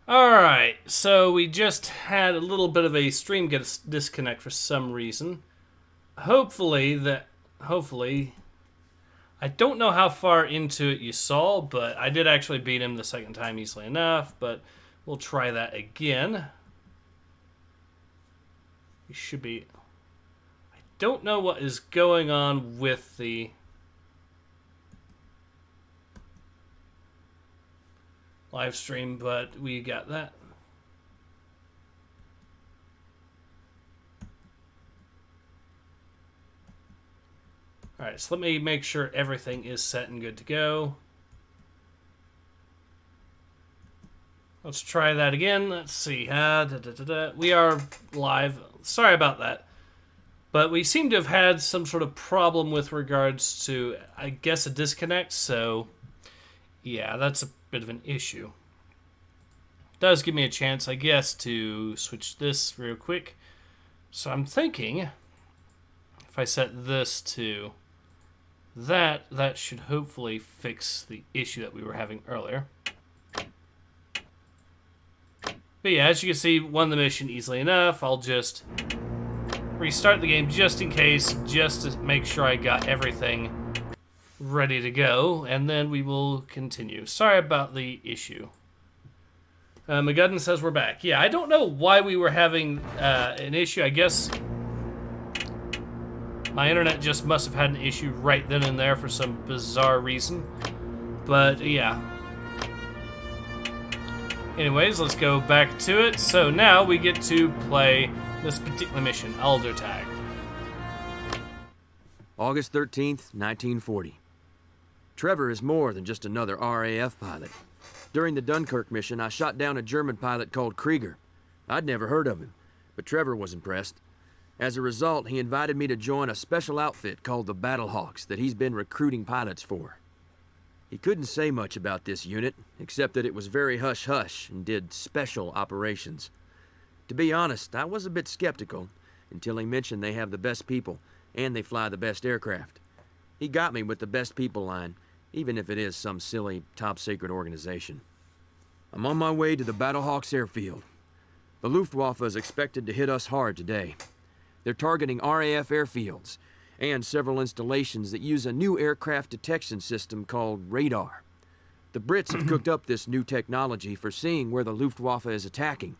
Alright, so we just had a little bit of a stream get disconnect for some reason. Hopefully, I don't know how far into it you saw, but I did actually beat him the second time easily enough, but we'll try that again. We should be... I don't know what is going on with the... live stream, but we got that. Alright, so let me make sure everything is set and good to go. Let's try that again. Let's see. We are live. Sorry about that. But we seem to have had some sort of problem with regards to, I guess, a disconnect, so yeah, that's a bit of an issue. Does give me a chance, I guess, to switch this real quick. So I'm thinking if I set this to that should hopefully fix the issue that we were having earlier. But yeah, as you can see, won the mission easily enough. I'll just restart the game just in case, just to make sure I got everything ready to go, and then we will continue. Sorry about the issue. McGudden says we're back. Yeah, I don't know why we were having an issue. I guess my internet just must have had an issue right then and there for some bizarre reason. But yeah. Anyways, let's go back to it. So now we get to play this particular mission, Alder Tag. August 13th, 1940. Trevor is more than just another RAF pilot. During the Dunkirk mission, I shot down a German pilot called Krieger. I'd never heard of him, but Trevor was impressed. As a result, he invited me to join a special outfit called the Battlehawks that he's been recruiting pilots for. He couldn't say much about this unit, except that it was very hush-hush and did special operations. To be honest, I was a bit skeptical until he mentioned they have the best people and they fly the best aircraft. He got me with the best people line, even if it is some silly, top-secret organization. I'm on my way to the Battlehawks airfield. The Luftwaffe is expected to hit us hard today. They're targeting RAF airfields and several installations that use a new aircraft detection system called radar. The Brits have cooked up this new technology for seeing where the Luftwaffe is attacking.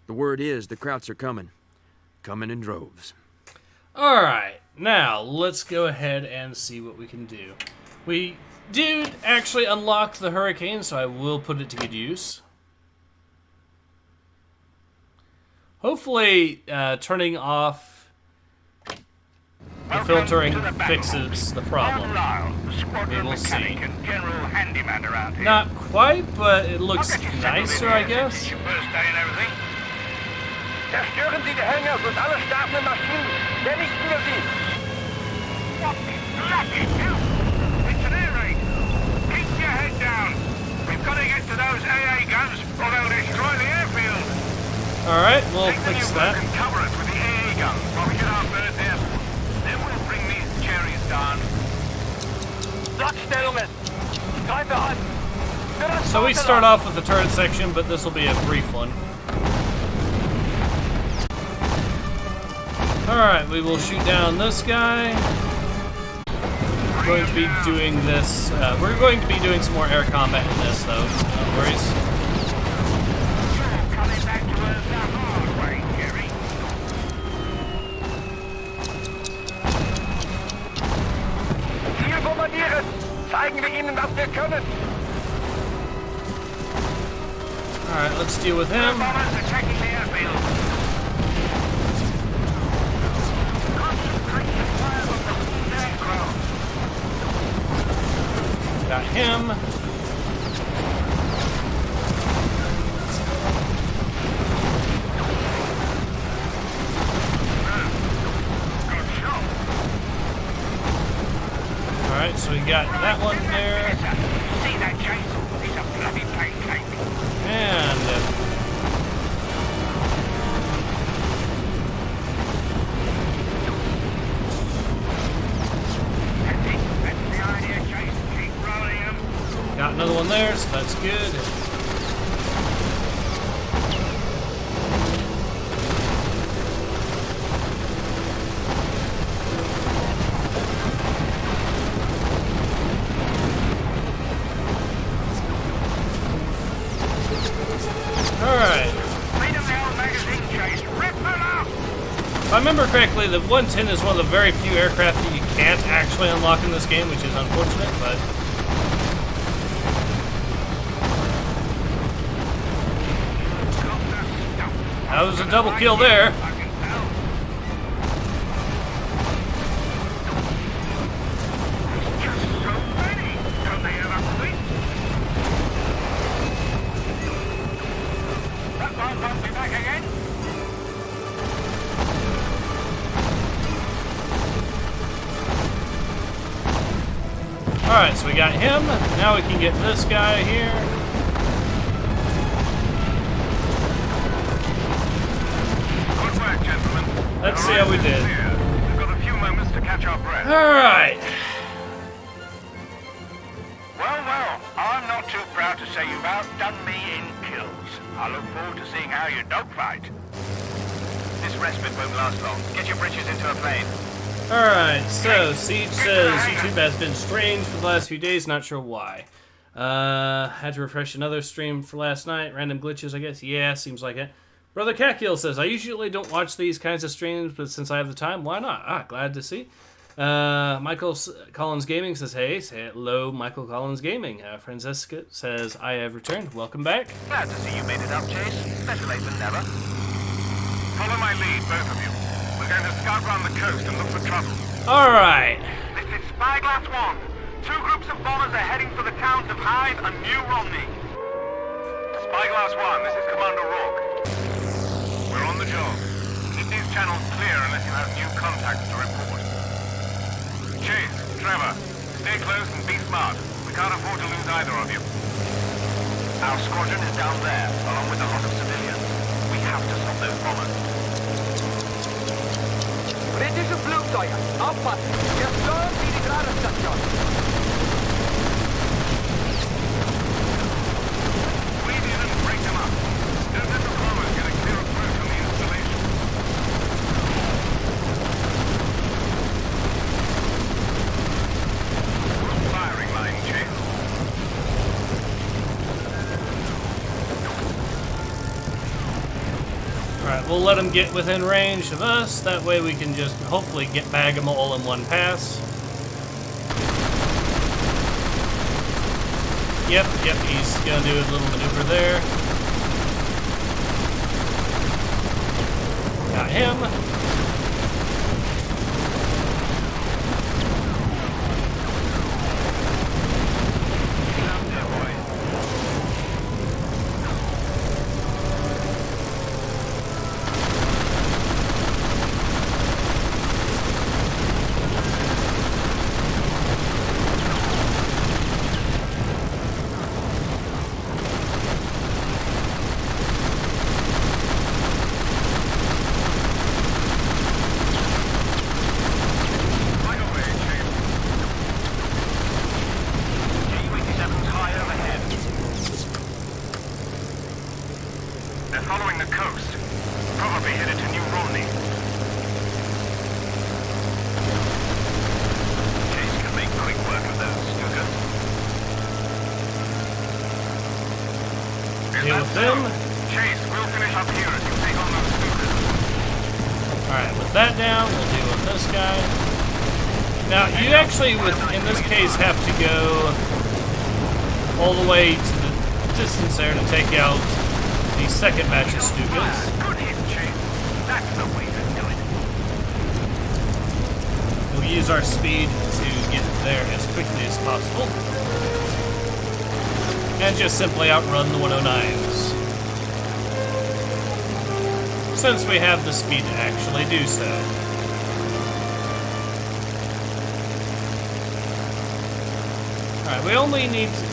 The word is the Krauts are coming. Coming in droves. Alright, now let's go ahead and see what we can do. We did actually unlock the Hurricane, so I will put it to good use. Hopefully, turning off the filtering fixes the problem. We will see. Not quite, but it looks nicer, I guess. Zerstören Sie die Hänger und alle startenden Maschinen. Wer nicht wieder Sie. What bloody hell? It's an air raid. Keep your head down. We've got to get to those AA guns or they'll destroy the airfield. Alright, we'll fix that. And cover us with the AA guns while we get our birds there. Then we'll bring these cherries down. Blockstellungen. Greife an. So we start off with the turret section, but this will be a brief one. Alright, we will shoot down this guy. We're going to be doing this. We're going to be doing some more air combat in this, though. No worries. You're coming back to us the hard way, Jerry. Ziel bombardieren! Zeigen wir ihnen, was wir können! Alright, let's deal with him. Bombers attacking the airfield. Got him. Alright, so we got that one there. See that chase? He's a bloody pancake. And That's the idea, Chase. Keep rolling him. got another one there, so that's good. Alright. Feed them the old magazine, Chase. Rip them up! If I remember correctly, the 110 is one of the very few aircraft that you can't actually unlock in this game, which is unfortunate, but... That was a double kill there. I can tell. Just so many. Don't they ever quit? That one won't be back again. Alright, so we got him. Now we can get this guy here. Good work, gentlemen. Let's see how we did. We've got a few moments to catch our breath. Alright. Well, well, I'm not too proud to say you've outdone me in kills. I look forward to seeing how you dogfight. This respite won't last long. Get your britches into a plane. Alright, so Siege says YouTube has been strange for the last few days, not sure why. Had to refresh another stream for last night. Random glitches, I guess. Yeah, seems like it. Brother Catkill says, I usually don't watch these kinds of streams, but since I have the time, why not? Ah, glad to see. Michael Collins Gaming says, hey, say hello, Michael Collins Gaming. Francesca says, I have returned. Welcome back. Glad to see you made it up, Chase. Better late than never. Follow my lead, both of you. We're going to scout around the coast and look for trouble. Alright. This is Spyglass 1. Two groups of bombers are heading for the towns of Hyde and New Romney. Spyglass 1, this is Commander Rourke. We're on the job. Keep these channels clear unless you have new contacts to report. Chase, Trevor, stay close and be smart. We can't afford to lose either of you. Our squadron is down there, along with a lot of civilians. We have to stop those bombers. British flugzeuge, aufpassen! Wir steuern wie die Ladestation! Weave in and break them up. Don't let the bombers get a clear approach from the installation. Firing line, Chase. Alright, we'll let them get within range of us. That way we can just hopefully bag them all in one pass. Yep, he's gonna do a little maneuver there. Got him. Deal with them. Chase, we'll finish up here as you take on those scooters. Alright, with that down, we'll deal with this guy. Now, you actually, in this case, have to go all the way to the distance there to take out the second batch of Stukas. Good hit, Chase. That's the way to do it. We'll use our speed to get there as quickly as possible. And just simply outrun the 109s. Since we have the speed to actually do so. Alright, we only need to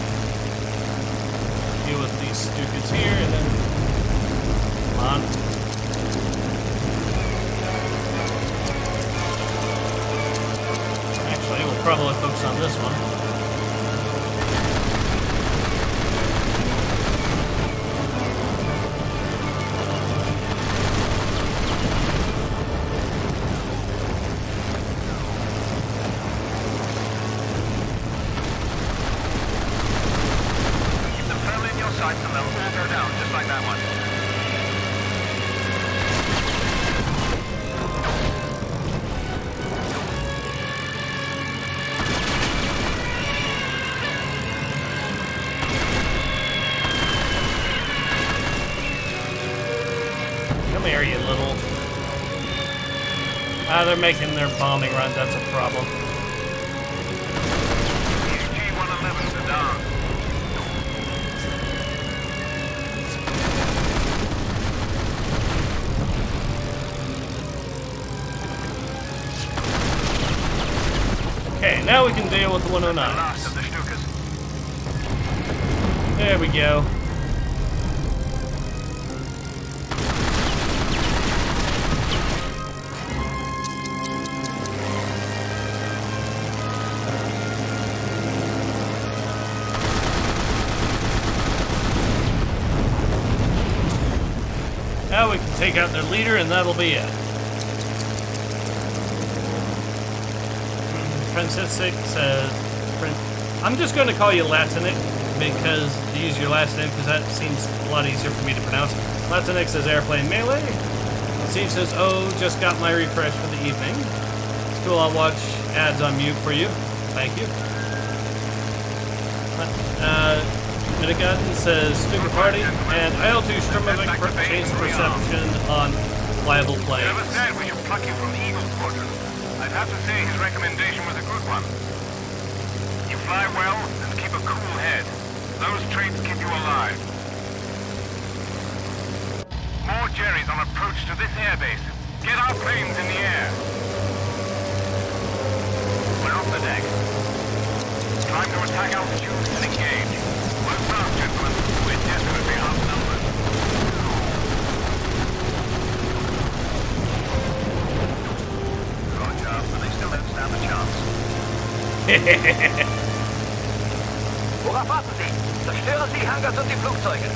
deal with these Stukas here and then... Come on. Actually, we'll probably focus on this one. Keep them firmly in your sights and they'll all go down, just like that one. Come here, you little... Ah, they're making their bombing runs. That's a problem. G-111s are down. Okay, now we can deal with the 109s. Last of the Stukas. There we go. Now we can take out their leader, and that'll be it. Francisek says, I'm just going to call you Latinik because to use your last name because that seems a lot easier for me to pronounce. Latinik says airplane melee. Steve says, oh, just got my refresh for the evening. It's cool, I'll watch ads on mute for you. Thank you. Minigun says Stupid Party, and IL-2 Sturmovik change perception on viable plays. Whoever said we should pluck you from the Eagle Squadron? I'd have to say his recommendation was a good one. You fly well and keep a cool head. Those traits keep you alive. More Jerrys on approach to this airbase. Get our planes in the air. We're off the deck. Time to attack altitude and engage. Well done, gentlemen. We're definitely outnumbered. Roger, but they still don't stand a chance. Worauf warten Sie? Zerstören Sie Hangars und die Flugzeuge.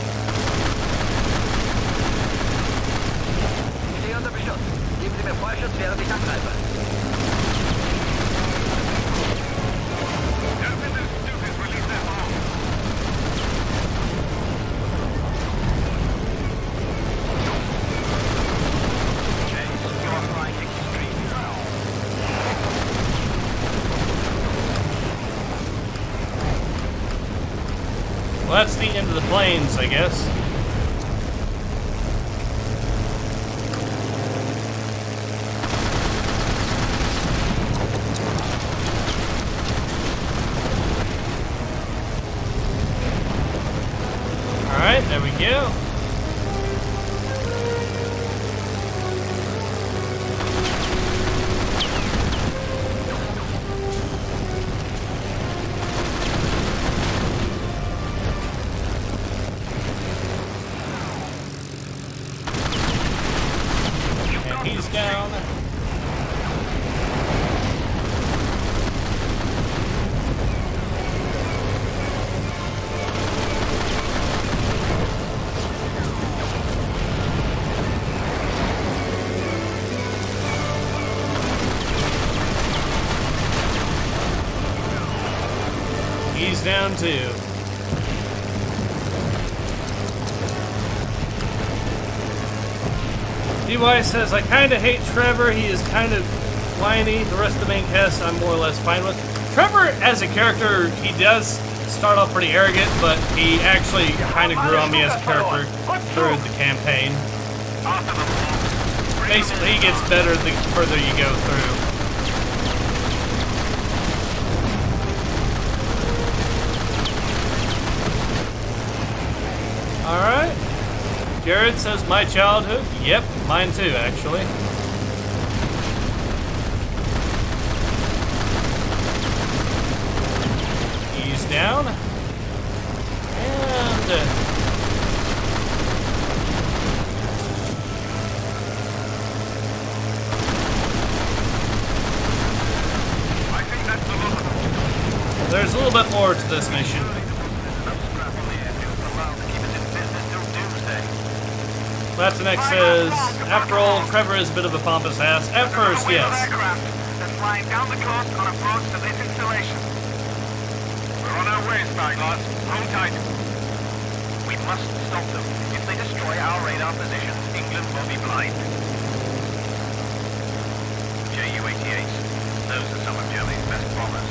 Ich stehe unter Beschuss. Geben Sie mir Feuerschutz, während ich angreife. Don't let those stupid release their bombs. Chase, you're flying extremely well. Well, that's the end of the planes, I guess. Alright, there we go. And he's down. He's down too. DY says, I kind of hate Trevor. He is kind of whiny. The rest of the main cast I'm more or less fine with. Trevor, as a character, he does start off pretty arrogant, but he actually kind of grew on me as a character through the campaign. Basically, he gets better the further you go through. Alright. Jared says, my childhood. Yep, mine too, actually. He's down. And... I think that's the look. there's a little bit more to this mission. Latinek says, after all, Trevor is a bit of a pompous ass. At first, yes. Aircraft that's flying down the coast on approach to this installation. We're on our way, Spyglass. Hold tight. We must stop them. If they destroy our radar position, England will be blind. Ju-88s. Those are some of Germany's best bombers.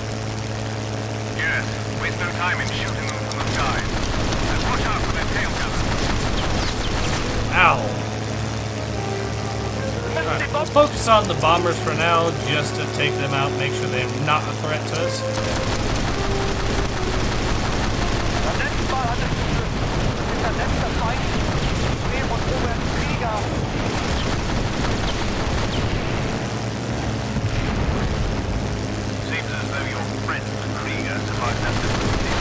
Yes, waste no time in shooting them from the sky. And watch out for their tail gunners. Ow. Alright, let's focus on the bombers for now, just to take them out, make sure they're not a threat to us. Das letzte Mal hat es geglückt. Der letzte Feind. Dreh von Oberst Krieger. Seems as though your friend, Krieger, survived that difficulty.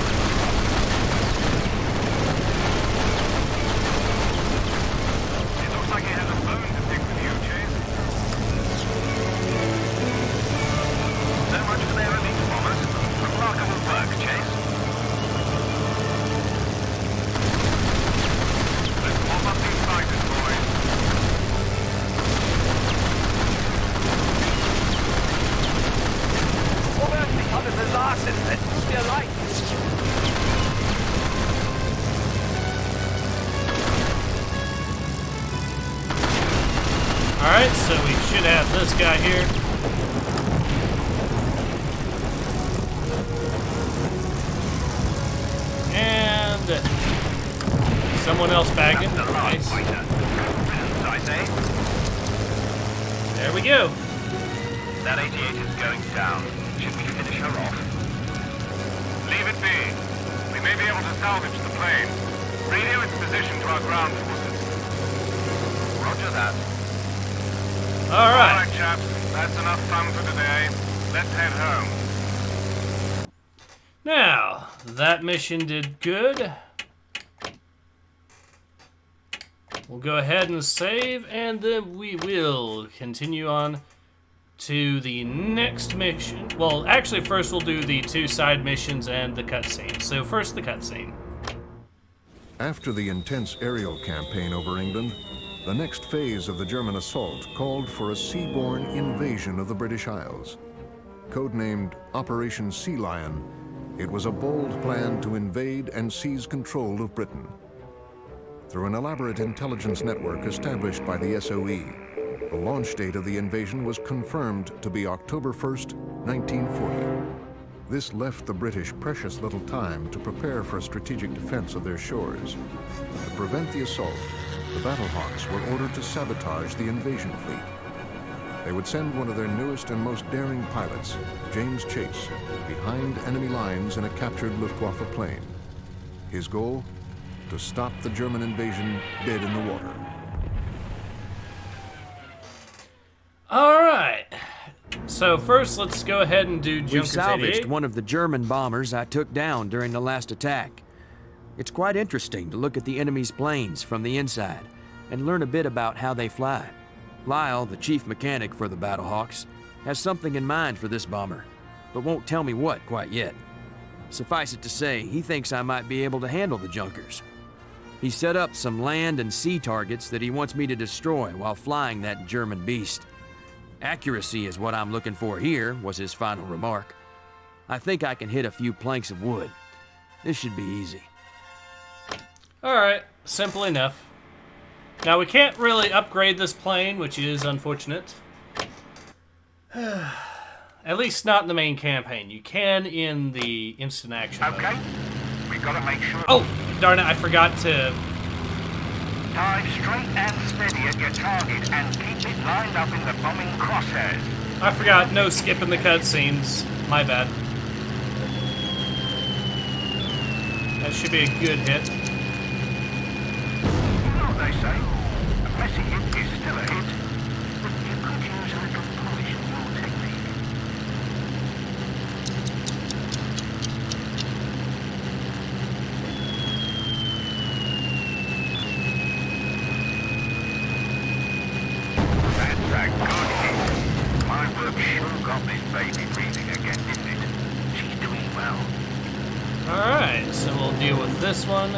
It looks like he has a bone to pick with you, Chase. So much for their elite bombers. Remarkable work, Chase. Let's pop up these fighters, boys. Oberst, ich habe beladen. Es tut mir leid. Alright, so we should have this guy here. And someone else bagging. The last Nice. fighter. I say. There we go. That 88 is going down. Should we finish her off? Leave it be. We may be able to salvage the plane. Radio its position to our ground forces. Roger that. Alright. Alright, chaps. That's enough fun for today. Let's head home. Now, that mission did good. We'll go ahead and save, and then we will continue on to the next mission. Well, actually, first we'll do the 2 side missions and the cutscene. So first, the cutscene. After the intense aerial campaign over England, the next phase of the German assault called for a seaborne invasion of the British Isles. Codenamed Operation Sea Lion, it was a bold plan to invade and seize control of Britain. Through an elaborate intelligence network established by the SOE, the launch date of the invasion was confirmed to be October 1st, 1940. This left the British precious little time to prepare for a strategic defense of their shores. To prevent the assault, the Battlehawks were ordered to sabotage the invasion fleet. They would send one of their newest and most daring pilots, James Chase, behind enemy lines in a captured Luftwaffe plane. His goal? To stop the German invasion dead in the water. Alright. So first, let's go ahead and do We've Junkers salvaged 88. one of the German bombers I took down during the last attack. It's quite interesting to look at the enemy's planes from the inside and learn a bit about how they fly. Lyle, the chief mechanic for the Battlehawks, has something in mind for this bomber, but won't tell me what quite yet. Suffice it to say, he thinks I might be able to handle the Junkers. He set up some land and sea targets that he wants me to destroy while flying that German beast. Accuracy is what I'm looking for here, was his final remark. I think I can hit a few planks of wood. This should be easy. Alright, simple enough. Now we can't really upgrade this plane, which is unfortunate. At least not in the main campaign. You can in the instant action mode. Okay. We've got to make sure. Oh, darn it, I forgot to... Dive straight and steady at your target and keep it lined up in the bombing crosshairs. I forgot, no skipping the cutscenes. My bad. That should be a good hit. You know what they say? A messy hit is still a hit. But you could use a little polish in your technique. That's a good hit. My work sure got this baby breathing again, didn't it? She's doing well. Alright, so we'll deal with this one.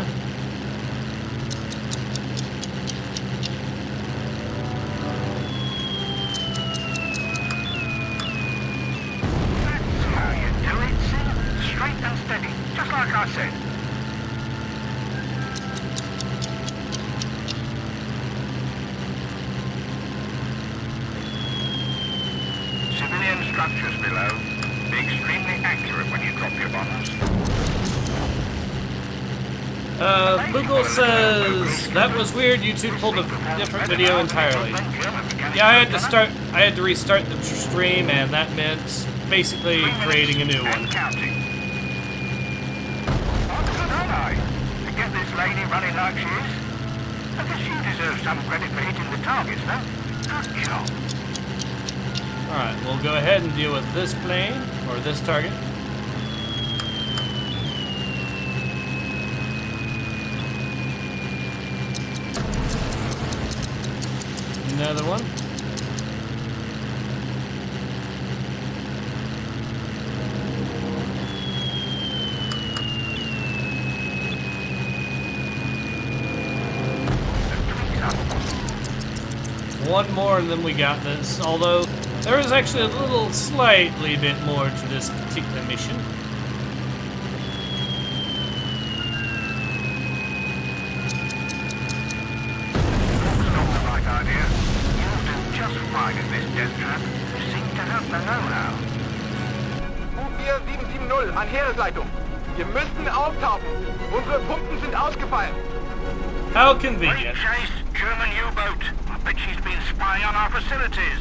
That's how you do it, see? Straight and steady, just like I said. Moogle says that was weird. YouTube pulled a different video entirely. Yeah, I had to restart the stream, and that meant basically creating a new one. To get this lady running like she is, I guess you deserve some credit for hitting the targets, no? Good job. Alright, we'll go ahead and deal with this plane, or this target. Another one. One more and then we got this, although there is actually a little slightly bit more to this particular mission. Fine in this death trap. You seem to have the know-how. U4770 an Heeresleitung. Wir müssen auftauchen. Unsere Pumpen sind ausgefallen. How Great convenient. chase, German U-boat. I bet she's been spying on our facilities.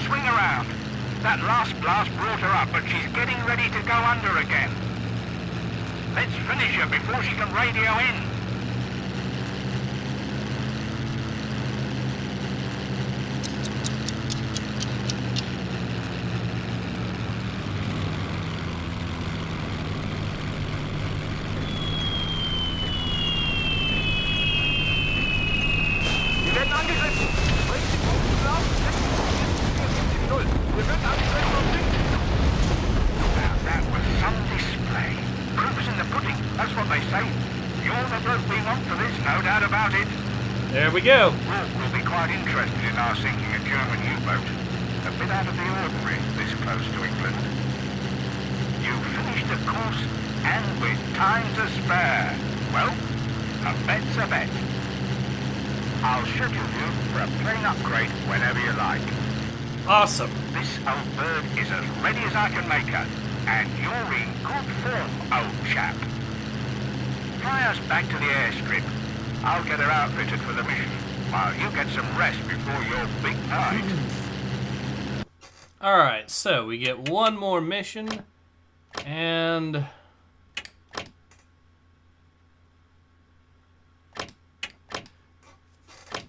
Swing around. That last blast brought her up, but she's getting ready to go under again. Let's finish her before she can radio in. Wir werden angegriffen. Bringt die Pumpen laut. 470. Wir werden angegriffen und sinken. Now that was some display. Proof is in the pudding, that's what they say. You're the bloke we want for this, no doubt about it. There we go. Rourke will be quite interested in our sinking a German U-boat. A bit out of the ordinary, this close to England. You finished the course, and with time to spare. Well, a bet's a bet. I'll schedule you for a plane upgrade whenever you like. Awesome. This old bird is as ready as I can make her, and you're in good form, old chap. Fly us back to the airstrip. I'll get her outfitted for the mission, while you get some rest before your big night. Alright, so we get one more mission, and...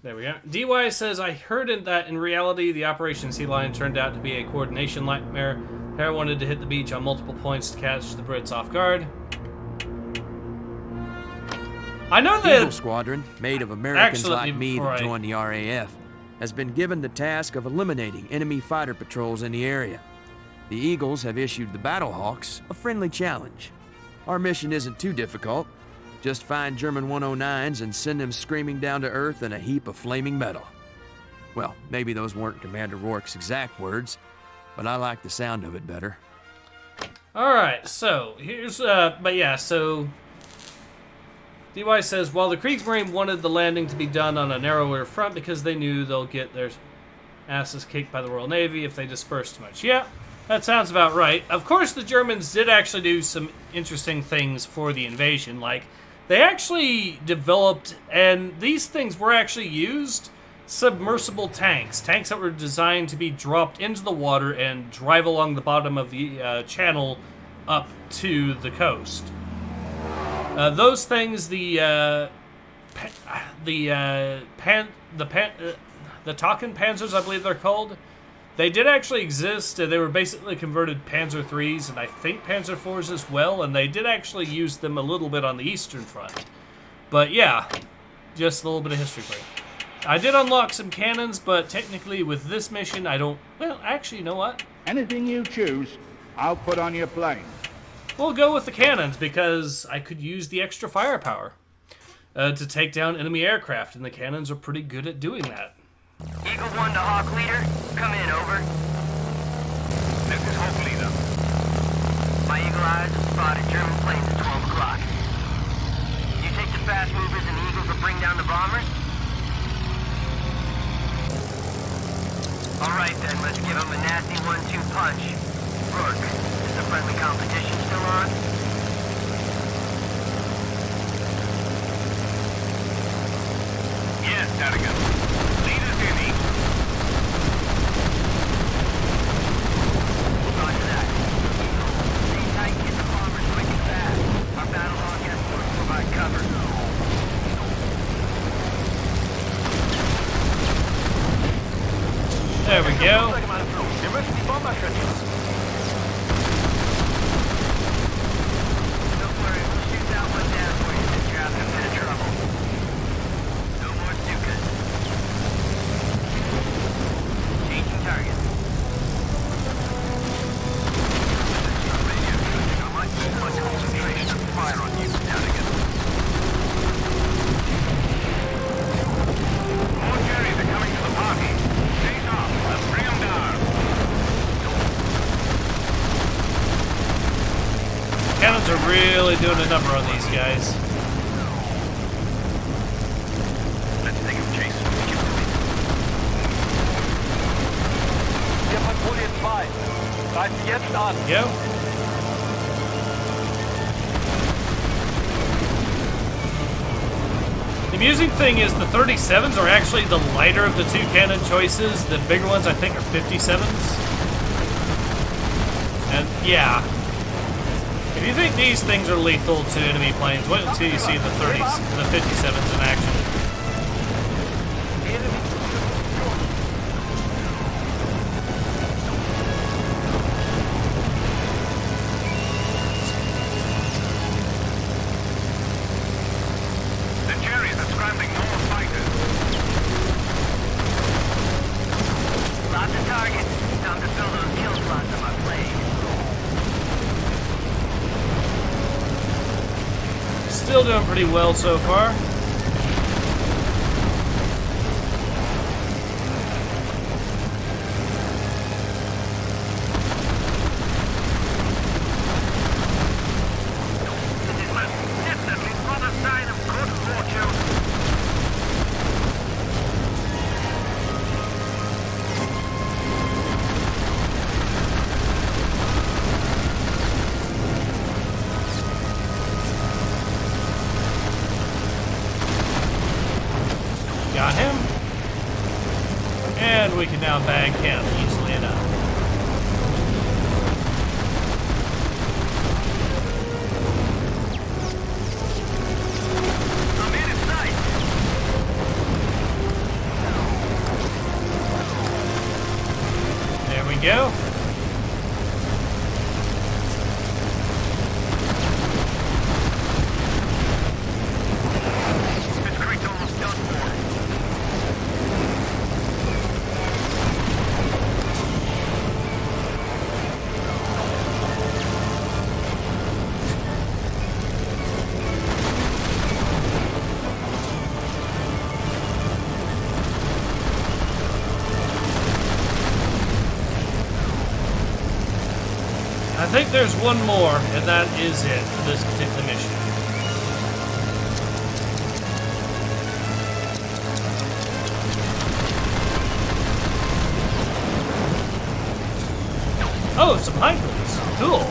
there we go. DY says, I heard that in reality, the Operation Sea Lion turned out to be a coordination nightmare. Hera wanted to hit the beach on multiple points to catch the Brits off guard. I know The Eagle that... Squadron, made of Americans Actually, like me before that I- joined the RAF, has been given the task of eliminating enemy fighter patrols in the area. The Eagles have issued the Battlehawks a friendly challenge. Our mission isn't too difficult. Just find German 109s and send them screaming down to Earth in a heap of flaming metal. Well, maybe those weren't Commander Rourke's exact words, but I like the sound of it better. Alright, so, here's, but yeah, so... DY says, while the Kriegsmarine wanted the landing to be done on a narrower front because they knew they'll get their asses kicked by the Royal Navy if they disperse too much. Yeah, that sounds about right. Of course, the Germans did actually do some interesting things for the invasion. Like, they actually developed, and these things were actually used, submersible tanks. Tanks that were designed to be dropped into the water and drive along the bottom of the channel up to the coast. Those things, the Talken Panzers, I believe they're called, they did actually exist. They were basically converted Panzer IIIs and I think Panzer IVs as well, and they did actually use them a little bit on the Eastern Front. But yeah, just a little bit of history for you. I did unlock some cannons, but technically with this mission, I don't... Well, actually, you know what? Anything you choose, I'll put on your plane. We'll go with the cannons because I could use the extra firepower to take down enemy aircraft, and the cannons are pretty good at doing that. Eagle 1 to Hawk Leader. Come in, over. This is Hawk Leader. My Eagle Eyes have spotted German planes at 12 o'clock. You take the fast movers and Eagles will bring down the bombers? All right, then, let's give them a nasty 1-2 punch. Rourke, is the friendly competition still on? Harrigan. Lead us in, East. Roger that. Stay tight, get the bombers quick and fast. Our Battlehawk escorts provide cover. There we go. Flugzeuge im Anflug. Wir müssen die Bomber schützen. Don't worry, we'll shoot that one down for you since you're having a bit of trouble. No more Stukas. Changing target. I might lose my concentration and fire on you, Harrigan. More Jerrys are coming to the party. Chase off and bring them down. Cannons are really doing a number on these guys. Let's take him, Chase. Keep moving. Wir Patrouille 2. Greift jetzt an. Go. The amusing thing is the 37s are actually the lighter of the two cannon choices. The bigger ones, I think, are 57s. And yeah, if you think these things are lethal to enemy planes, wait until you see the 30s, the 57s in action. The Jerrys are scrambling more fighters. Lots of targets. Time to fill those kill slots on my plane. Still doing pretty well so far. This is most definitely not a sign of good fortune. Got him. And we can now bag him easily enough. I'm in sight. There we go. This crate's almost done for. I think there's one more, and that is it for this particular mission. Oh, some Heinkels. Cool.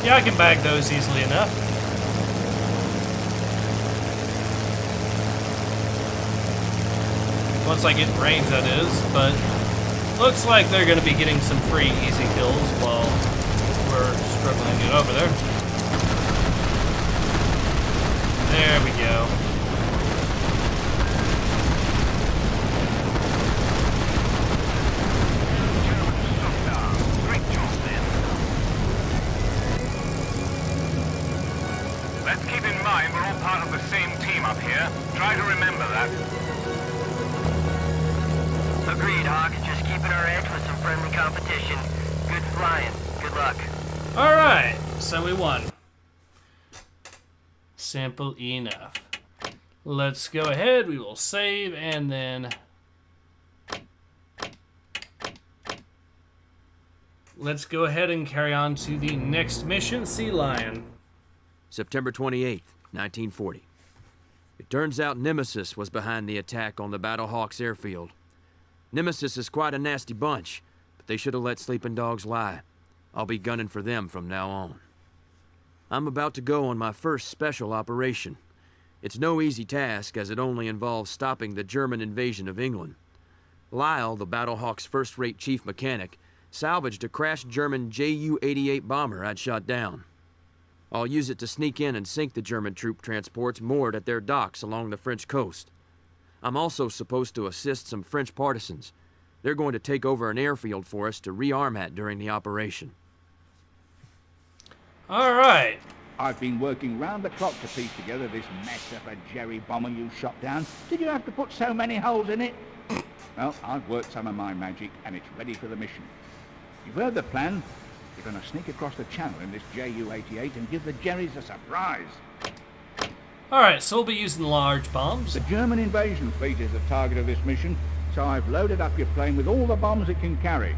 Yeah, I can bag those easily enough. Once I get in range, that is. But looks like they're going to be getting some free easy kills while we're struggling to get over there. There we go. Great job, man. Let's keep in mind we're all part of the same team up here. Try to remember that. Agreed, Hawk. Just keeping our edge with some friendly competition. Good flying. Good luck. Alright, so we won. Simple enough. Let's go ahead, we will save, and then let's go ahead and carry on to the next mission, Sea Lion. September 28th, 1940. It turns out Nemesis was behind the attack on the Battlehawks airfield. Nemesis is quite a nasty bunch, but they should have let sleeping dogs lie. I'll be gunning for them from now on. I'm about to go on my first special operation. It's no easy task, as it only involves stopping the German invasion of England. Lyle, the Battlehawk's first-rate chief mechanic, salvaged a crashed German Ju-88 bomber I'd shot down. I'll use it to sneak in and sink the German troop transports moored at their docks along the French coast. I'm also supposed to assist some French partisans. They're going to take over an airfield for us to rearm at during the operation. All right. I've been working round the clock to piece together this mess of a Jerry bomber you shot down. Did you have to put so many holes in it? Well, I've worked some of my magic, and it's ready for the mission. You've heard the plan. You're going to sneak across the channel in this Ju-88 and give the Jerrys a surprise. All right, so we'll be using large bombs. The German invasion fleet is the target of this mission, so I've loaded up your plane with all the bombs it can carry.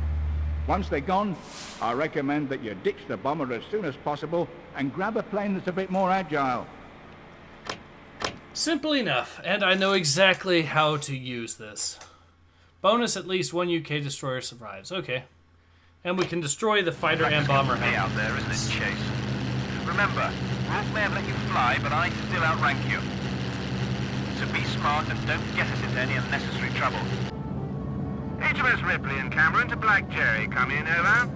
Once they're gone, I recommend that you ditch the bomber as soon as possible and grab a plane that's a bit more agile. Simple enough, and I know exactly how to use this. Bonus, at least one UK destroyer survives. Okay. And we can destroy the fighter and bomber out there, isn't it, Chase? Remember, Wolf may have let you fly, but I still outrank you. So be smart and don't get us into any unnecessary trouble. HMS Ripley and Cameron to Black Jerry. Come in, over.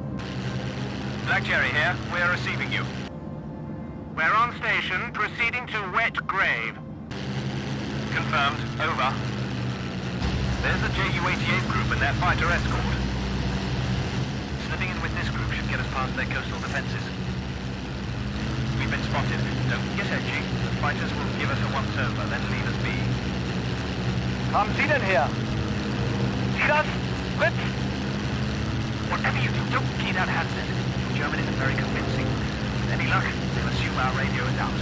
Black Jerry here. We're receiving you. We're on station, proceeding to Wet Grave. Confirmed. Over. There's the Ju-88 group and their fighter escort. Slipping in with this group should get us past their coastal defenses. We've been spotted. Don't get edgy. The fighters will give us a once-over, then leave us be. Haben Sie denn her? Schuss! Fritz! Whatever you do, don't key that handset. German isn't very convincing. Any luck, they'll assume our radio is out.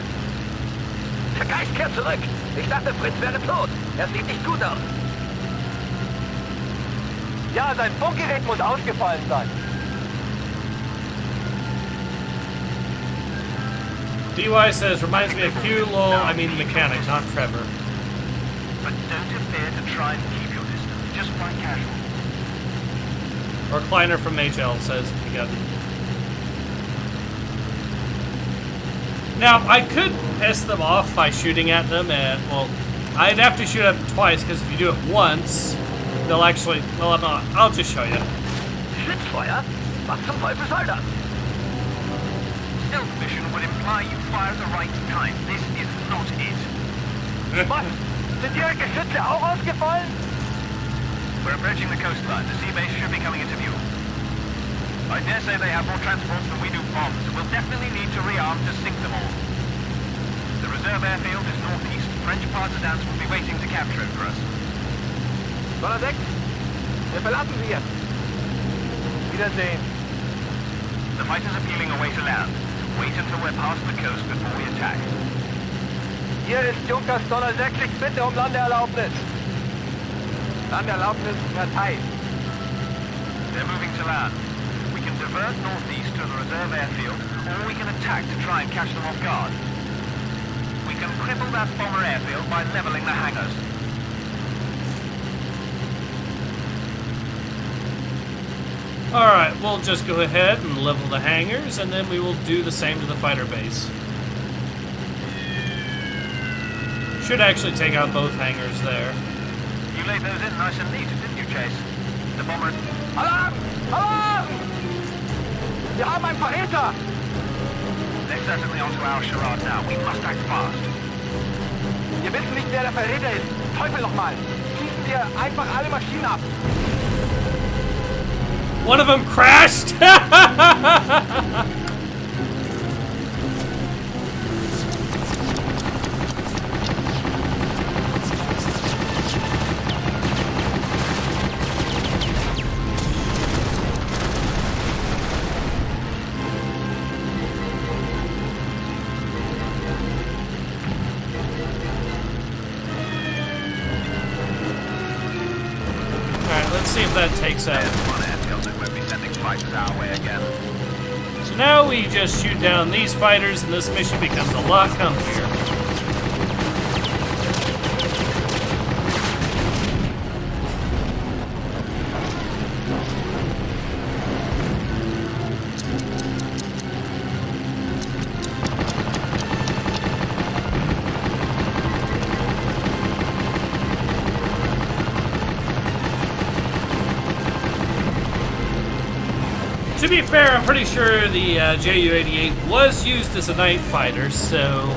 Der Geist kehrt zurück! Ich dachte, Fritz wäre tot. Er sieht nicht gut aus. Ja, sein Funkgerät muss ausgefallen sein. DY says, reminds me of Hugh Lowell, I mean mechanic, not Trevor. But don't appear to try and keep your distance. Just fly casual. Or Kleiner from HL says, you got it. Now, I could piss them off by shooting at them, and, well, I'd have to shoot at them twice, because if you do it once, they'll actually, well, I'll just show you. Schlitzfeuer? Was zum Teufel soll das? Stealth mission would imply you fire at the right time. This is not it. Was? Sind Ihre Geschütze auch ausgefallen? We're approaching the coastline. The sea base should be coming into view. I dare say they have more transports than we do bombs. We'll definitely need to rearm to sink them all. The reserve airfield is northeast. French partisans will be waiting to capture it for us. Donner 6, wir verlassen Sie jetzt. Wiedersehen. The fighters are peeling away to land. Wait until we're past the coast before we attack. Hier ist Junkers Donner 6, ich bitte um Landeerlaubnis. Landeerlaubnis erteilt. They're moving to land. We can divert northeast to the reserve airfield, or we can attack to try and catch them off guard. We can cripple that bomber airfield by leveling the hangars. Alright, we'll just go ahead and level the hangars, and then we will do the same to the fighter base. Should actually take out both hangars there. You laid those in nice and neat, didn't you, Chase? The bomber... Alarm! Alarm! Wir haben einen Verräter! They're certainly onto our charade now. We must act fast. Wir wissen nicht, wer der Verräter ist. Teufel nochmal! Schießen wir einfach alle Maschinen ab! One of them crashed! Alright, let's see if that takes out. Fighters our way again. So now we just shoot down these fighters and this mission becomes a lot comfier. To be fair, I'm pretty sure the Ju-88 was used as a night fighter, so...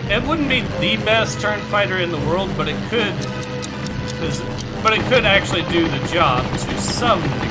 It wouldn't be the best turret fighter in the world, but it could... But it could actually do the job to some degree.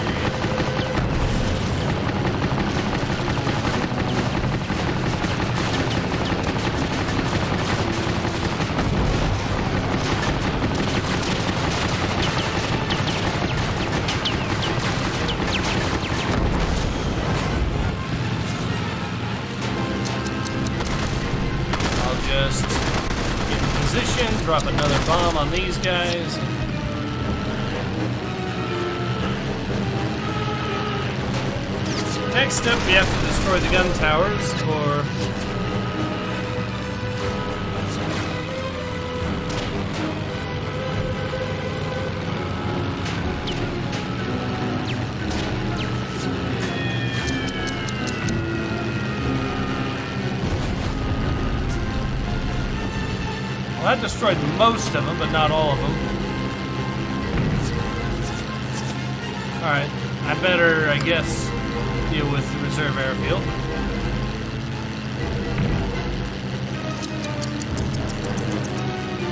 Drop another bomb on these guys. Next up, we have to destroy the gun towers, or... I destroyed most of them, but not all of them. Alright, I better, I guess, deal with the reserve airfield.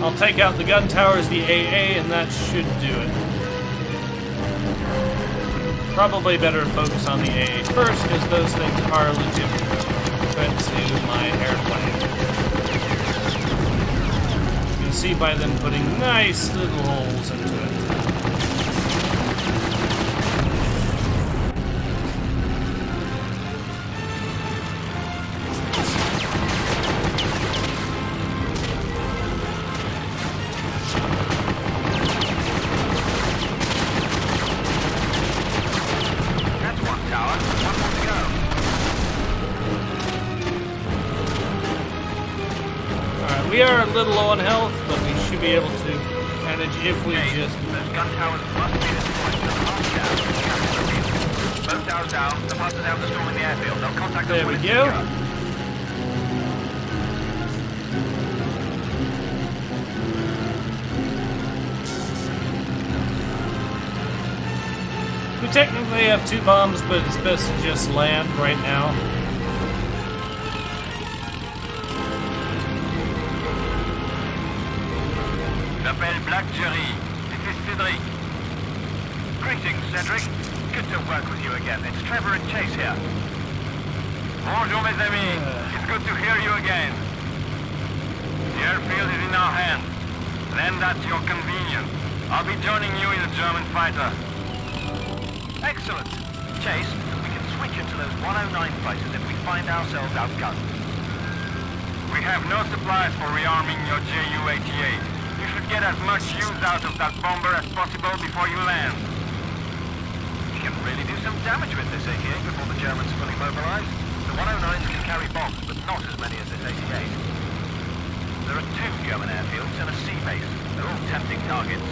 I'll take out the gun towers, the AA, and that should do it. Probably better focus on the AA first, because those things are legitimate threat to my airplane. See by them putting nice little holes into it. That's one tower. One more to go. Alright, we are a little low on health, but we should be able to manage if we just... Those gun towers must be destroyed. Both towers down. The bus is out the storm in the airfield. They'll contact us There we when it's go. secure. We technically have 2 bombs, but it's best to just land right now. L'appel Black Jerry. This is Cedric. Greetings, Cedric. Good to work with you again. It's Trevor and Chase here. Bonjour, mes amis. It's good to hear you again. The airfield is in our hands. Land at your convenience. I'll be joining you in a German fighter. Excellent. Chase, we can switch into those 109 fighters if we find ourselves outgunned. We have no supplies for rearming your Ju-88. You should get as much use out of that bomber as possible before you land. You can really do some damage with this 88 before the Germans fully mobilized. The 109s can carry bombs, but not as many as this 88. There are 2 German airfields and a sea base. They're all tempting targets.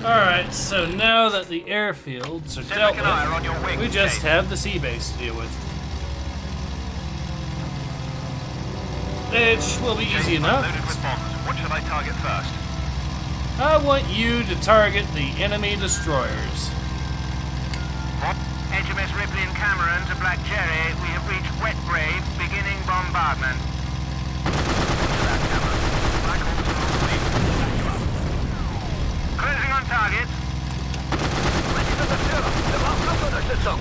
Alright, so now that the airfields are dealt Cedric and I are on your with, wing, we just Chase. have the sea base to deal with. Which will be easy enough. Loaded with bombs. What should I target first? I want you to target the enemy destroyers. HMS Ripley and Cameron to Black Jerry. We have reached Wet Grave, beginning bombardment. Closing on target. Wir brauchen Luftunterstützung.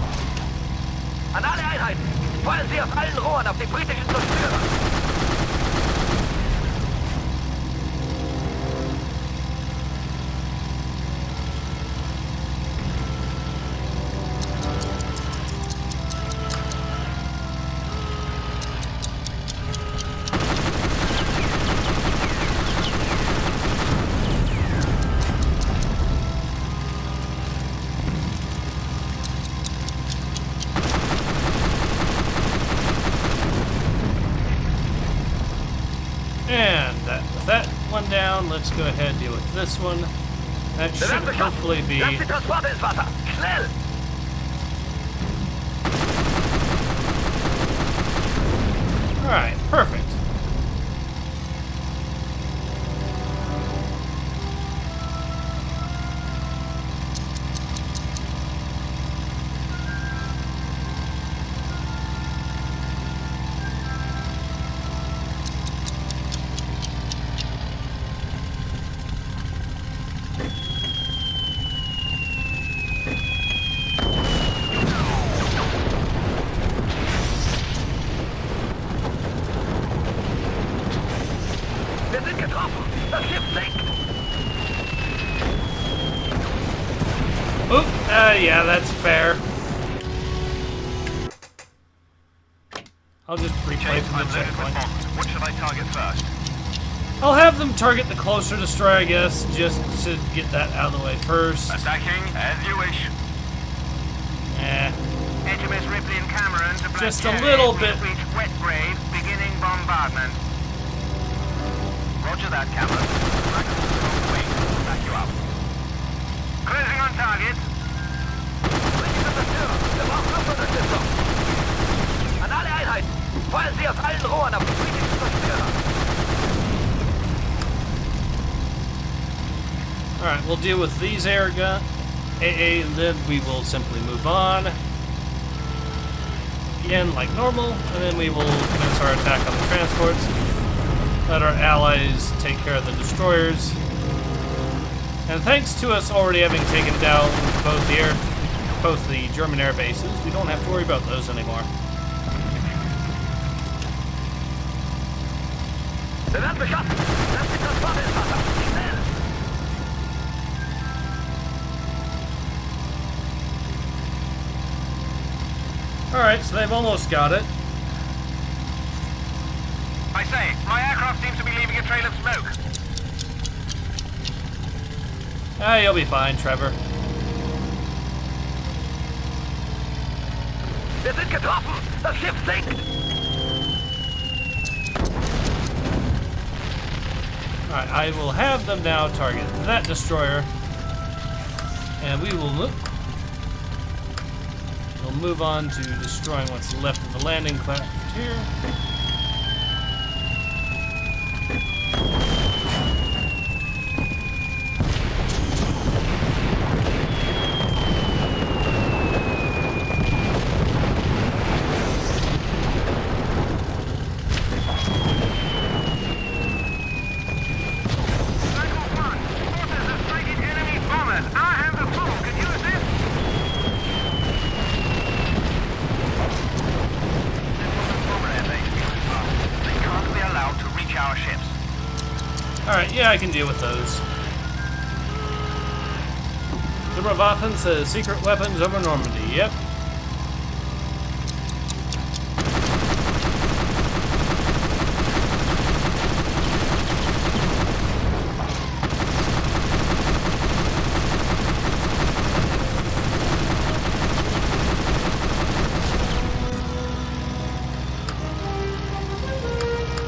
An alle Einheiten, feuern Sie aus allen Rohren auf den britischen Zerstörer. With that one down, let's go ahead and deal with this one. That should hopefully be... Lass die Transporte ins Wasser! Schnell! Alright, perfect. getroffen! Das Schiff sinkt! Oop, yeah, that's fair. I'll just replay from the checkpoint. What should I target first? I'll have them target the closer destroyer, I guess, just to get that out of the way first. Attacking as you wish. HMS Ripley and Cameron to Black Just a Cherry little will bit. reach Wet Grave, beginning bombardment. Roger that, Cameron. Black wing. Back you up. Closing on target. Richtige Zerstörer! Wir brauchen Luftunterstützung! An alle Einheiten! Feuern Sie aus allen Rohren auf die britischen Zerstörer! Alright, we'll deal with these air gun AA, and then we will simply move on. Again, like normal, and then we will commence our attack on the transports. Let our allies take care of the destroyers. And thanks to us already having taken down both the German air bases, we don't have to worry about those anymore. Wir werden beschossen! Lass die Transporte ins Wasser! Schnell! Alright, so they've almost got it. I say, my aircraft seems to be leaving a trail of smoke. Ah, you'll be fine, Trevor. Wir sind getroffen! Das Schiff sinkt! Alright, I will have them now target that destroyer. And we will move on to destroying what's left of the landing craft here. Alright, yeah, I can deal with those. Number of Waffen says Secret Weapons Over Normandy. Yep.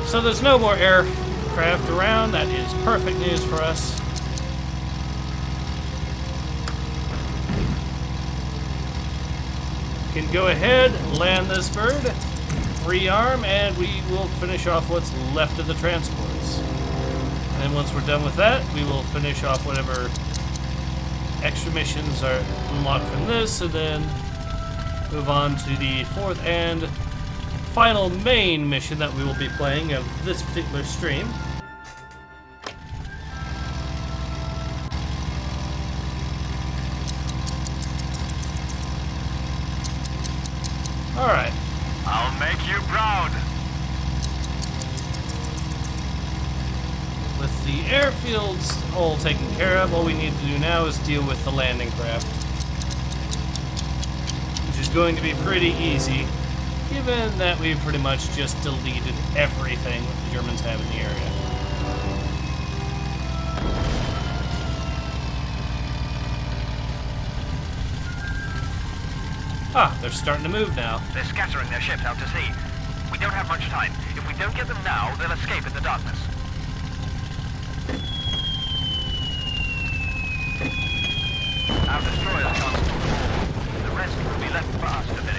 So there's no more aircraft around. That is perfect news for us. Can go ahead, land this bird, rearm, and we will finish off what's left of the transports. And then once we're done with that, we will finish off whatever extra missions are unlocked from this, and then move on to the fourth and final main mission that we will be playing of this particular stream. Alright. I'll make you proud. With the airfields all taken care of, all we need to do now is deal with the landing craft. Which is going to be pretty easy, given that we pretty much just deleted everything that the Germans have in the area. Ah, they're starting to move now. They're scattering their ships out to sea. We don't have much time. If we don't get them now, they'll escape in the darkness. Our destroyers can't. The rest will be left for us to finish.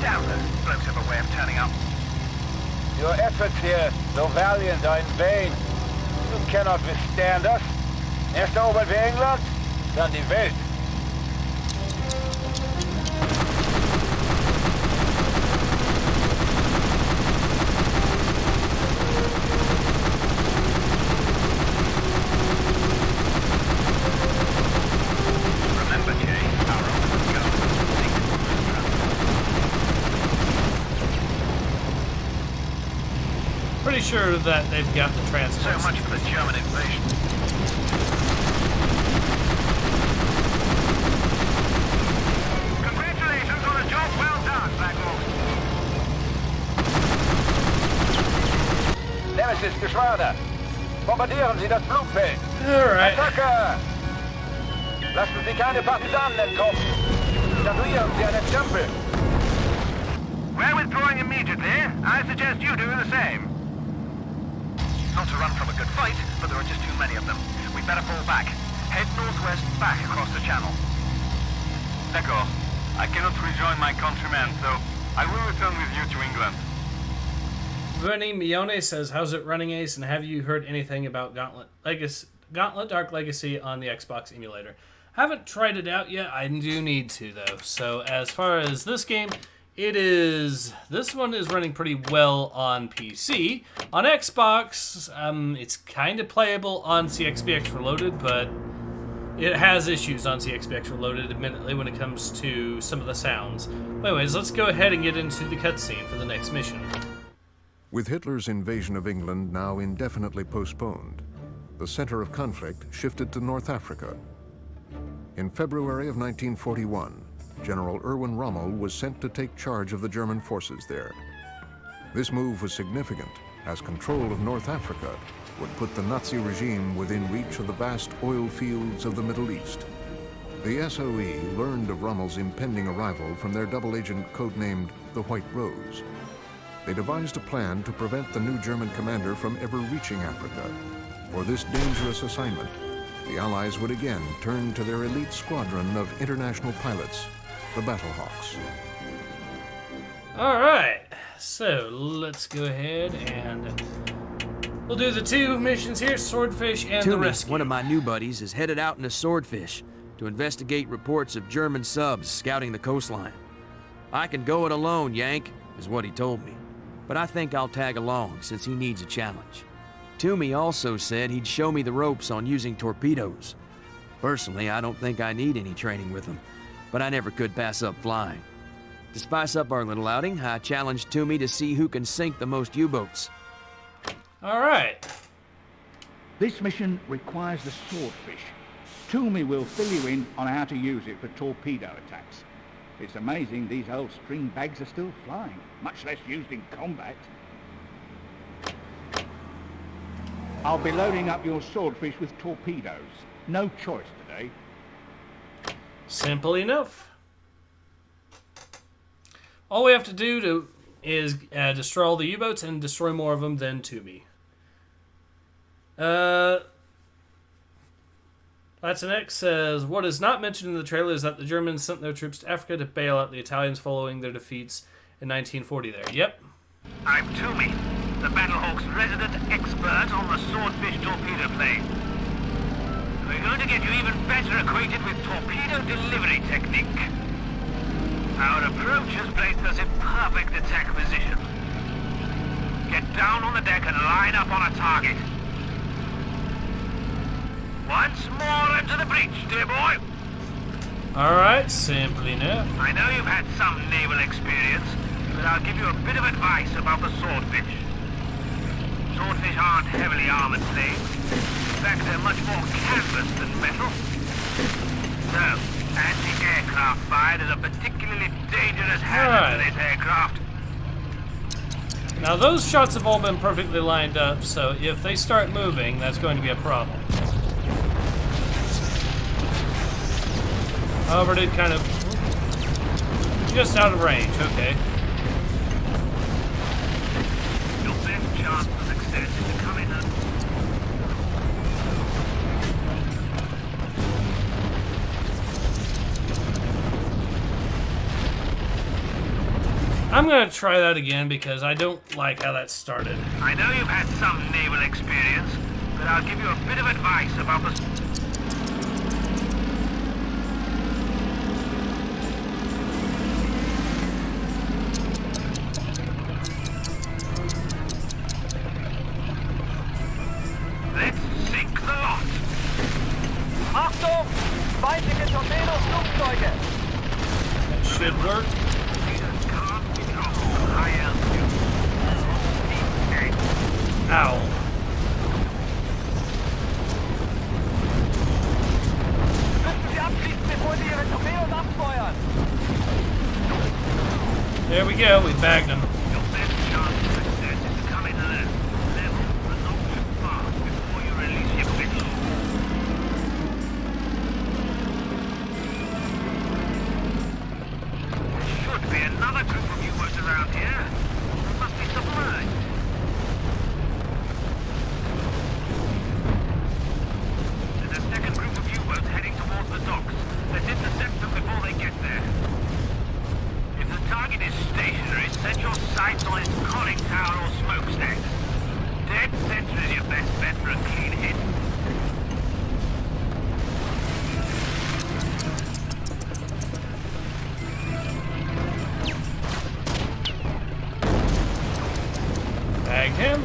Damn, those blokes have a way of turning up. Your efforts here, though valiant, are in vain. You cannot withstand us. Erst erobert wir England, dann die Welt. Remember, Jay, our ultimate goal is to take it from the Pretty sure that they've got the So transports. much for the German invasion. Congratulations on a job well done, Black Hawk. Nemesis, Geschwader! Bombardieren Sie das Flugfeld! Alright. Attacke! Lassen Sie keine Partisanen entkommen! Statuieren Sie einen Stempel! We're withdrawing immediately. I suggest you do the same. Not to run from a good fight, but there are just too many of them. We better fall back. Head northwest back across the channel. Echo, I cannot rejoin my countrymen, so I will return with you to England. Vernie Mione says, how's it running, Ace? And have you heard anything about Gauntlet Dark Legacy on the Xbox emulator? Haven't tried it out yet. I do need to, though. So as far as this game, this one is running pretty well on PC. On Xbox, it's kind of playable on CXBX Reloaded, but it has issues on CXBX Reloaded, admittedly, when it comes to some of the sounds. But anyways, let's go ahead and get into the cutscene for the next mission. With Hitler's invasion of England now indefinitely postponed, the center of conflict shifted to North Africa. In February of 1941, General Erwin Rommel was sent to take charge of the German forces there. This move was significant, as control of North Africa would put the Nazi regime within reach of the vast oil fields of the Middle East. The SOE learned of Rommel's impending arrival from their double agent codenamed the White Rose. They devised a plan to prevent the new German commander from ever reaching Africa. For this dangerous assignment, the Allies would again turn to their elite squadron of international pilots, the Battlehawks. Alright, so let's go ahead and we'll do the two missions here, Swordfish and the Toomey, Rescue. one of my new buddies, is headed out in a Swordfish to investigate reports of German subs scouting the coastline. I can go it alone, Yank, is what he told me. But I think I'll tag along since he needs a challenge. Toomey also said he'd show me the ropes on using torpedoes. Personally, I don't think I need any training with them, but I never could pass up flying. To spice up our little outing, I challenged Toomey to see who can sink the most U-boats. Alright. This mission requires the Swordfish. Toomey will fill you in on how to use it for torpedo attacks. It's amazing these old string bags are still flying, much less used in combat. I'll be loading up your Swordfish with torpedoes. No choice today. Simple enough. All we have to do is destroy all the U-boats and destroy more of them than Toomey. Latinex says, what is not mentioned in the trailer is that the Germans sent their troops to Africa to bail out the Italians following their defeats in 1940 there. Yep. I'm Toomey, the Battlehawk's resident expert on the Swordfish torpedo plane. We're going to get you even better acquainted with torpedo delivery technique. Our approach has placed us in perfect attack position. Get down on the deck and line up on a target. Once more into the breach, dear boy. Alright, simple enough. I know you've had some naval experience, but I'll give you a bit of advice about the Swordfish. Swordfish aren't heavily armored planes. In fact, they're much more canvas than metal. So, anti-aircraft fire is a particularly dangerous hazard for this aircraft. Now those shots have all been perfectly lined up, so if they start moving, that's going to be a problem. However, it kind of just out of range. Okay. Your best chance for success is to come in and... I'm gonna try that again because I don't like how that started. I know you've had some naval experience, but I'll give you a bit of advice about the... Let's sink the lot. Achtung! Feindliche Torpedo-Flugzeuge! That should work. Torpedoes can't be dropped on high altitude. Okay. Ow. Müssen Sie abschießen, bevor Sie Ihre Torpedos abfeuern! There we go. We bagged him. Your best chance of success is to come in left, level, but not too fast before you release your pistol. There should be another group of U-boats around here. They must be submerged. There's a second group of U-boats heading towards the docks. Let's intercept them before they get there. If the target is stationary, set your sights on its conning tower or smokestack. Dead center is your best bet for a clean hit. Bagged him.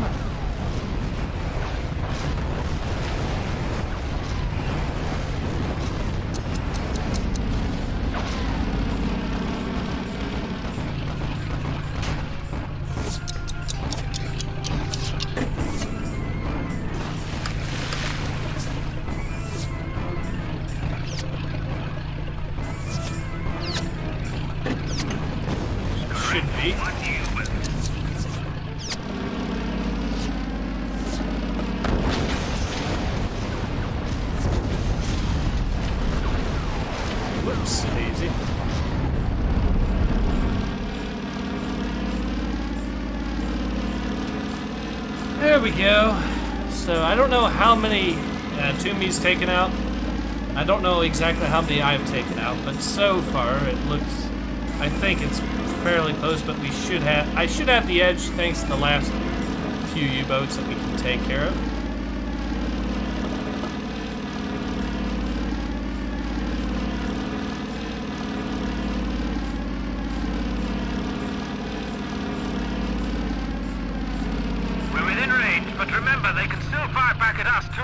Should be. What do you will? Whoops, daisy. There we go. So I don't know how many Toomey's taken out. I don't know exactly how many I've taken out, but so far it looks, I think it's fairly close, but I should have the edge thanks to the last few U-boats that we can take care of. We're within range, but remember, they can still fire back at us, too.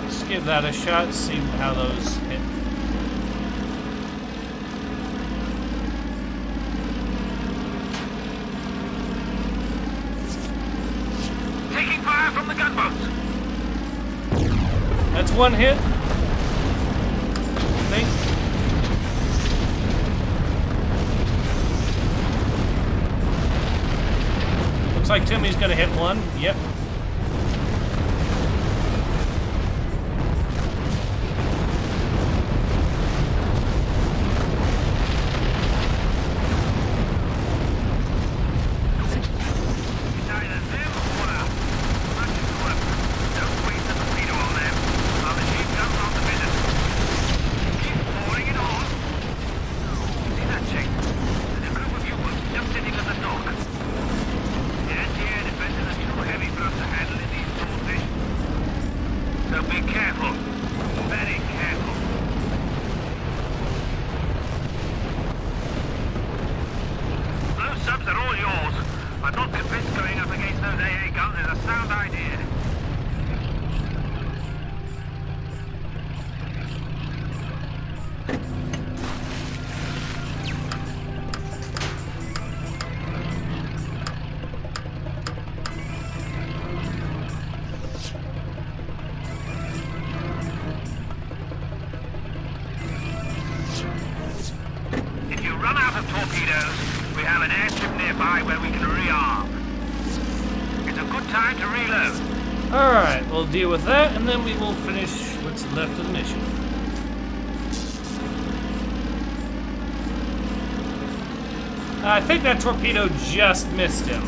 Let's give that a shot, see how those hit. Taking fire from the gunboats. That's one hit. I think. Looks like Timmy's gonna hit one. Yep. It's either them or us. Much is work. Don't waste a torpedo on them. While the jeep comes on the business. Keep pouring it on. See that, Jake? There's a group of U-boats just sitting at the dock. The anti-air defenses are too heavy for us to handle in these swordfish. So be careful. Very careful. Those subs are all yours. I'm not convinced going up against those AA guns is a sound idea. If you run out of torpedoes, we have an airstrip nearby where we can rearm. It's a good time to reload. Alright, we'll deal with that, and then we will finish what's left of the mission. I think that torpedo just missed him.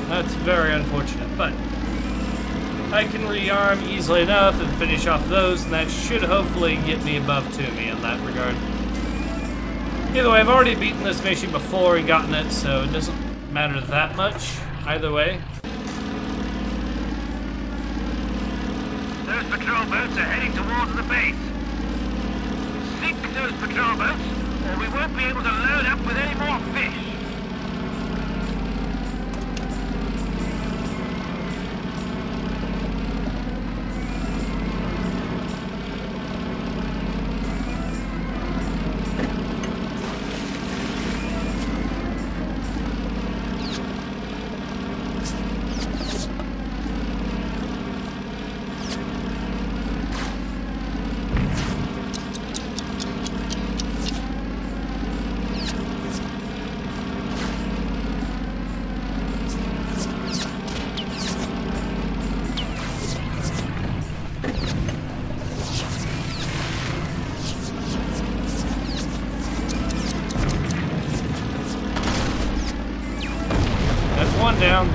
That's very unfortunate, but I can rearm easily enough and finish off those, and that should hopefully get me above 2 in that regard. Either way, I've already beaten this mission before and gotten it, so it doesn't matter that much either way. Those patrol boats are heading towards the base. Sink those patrol boats, or we won't be able to load up with any more fish. One down.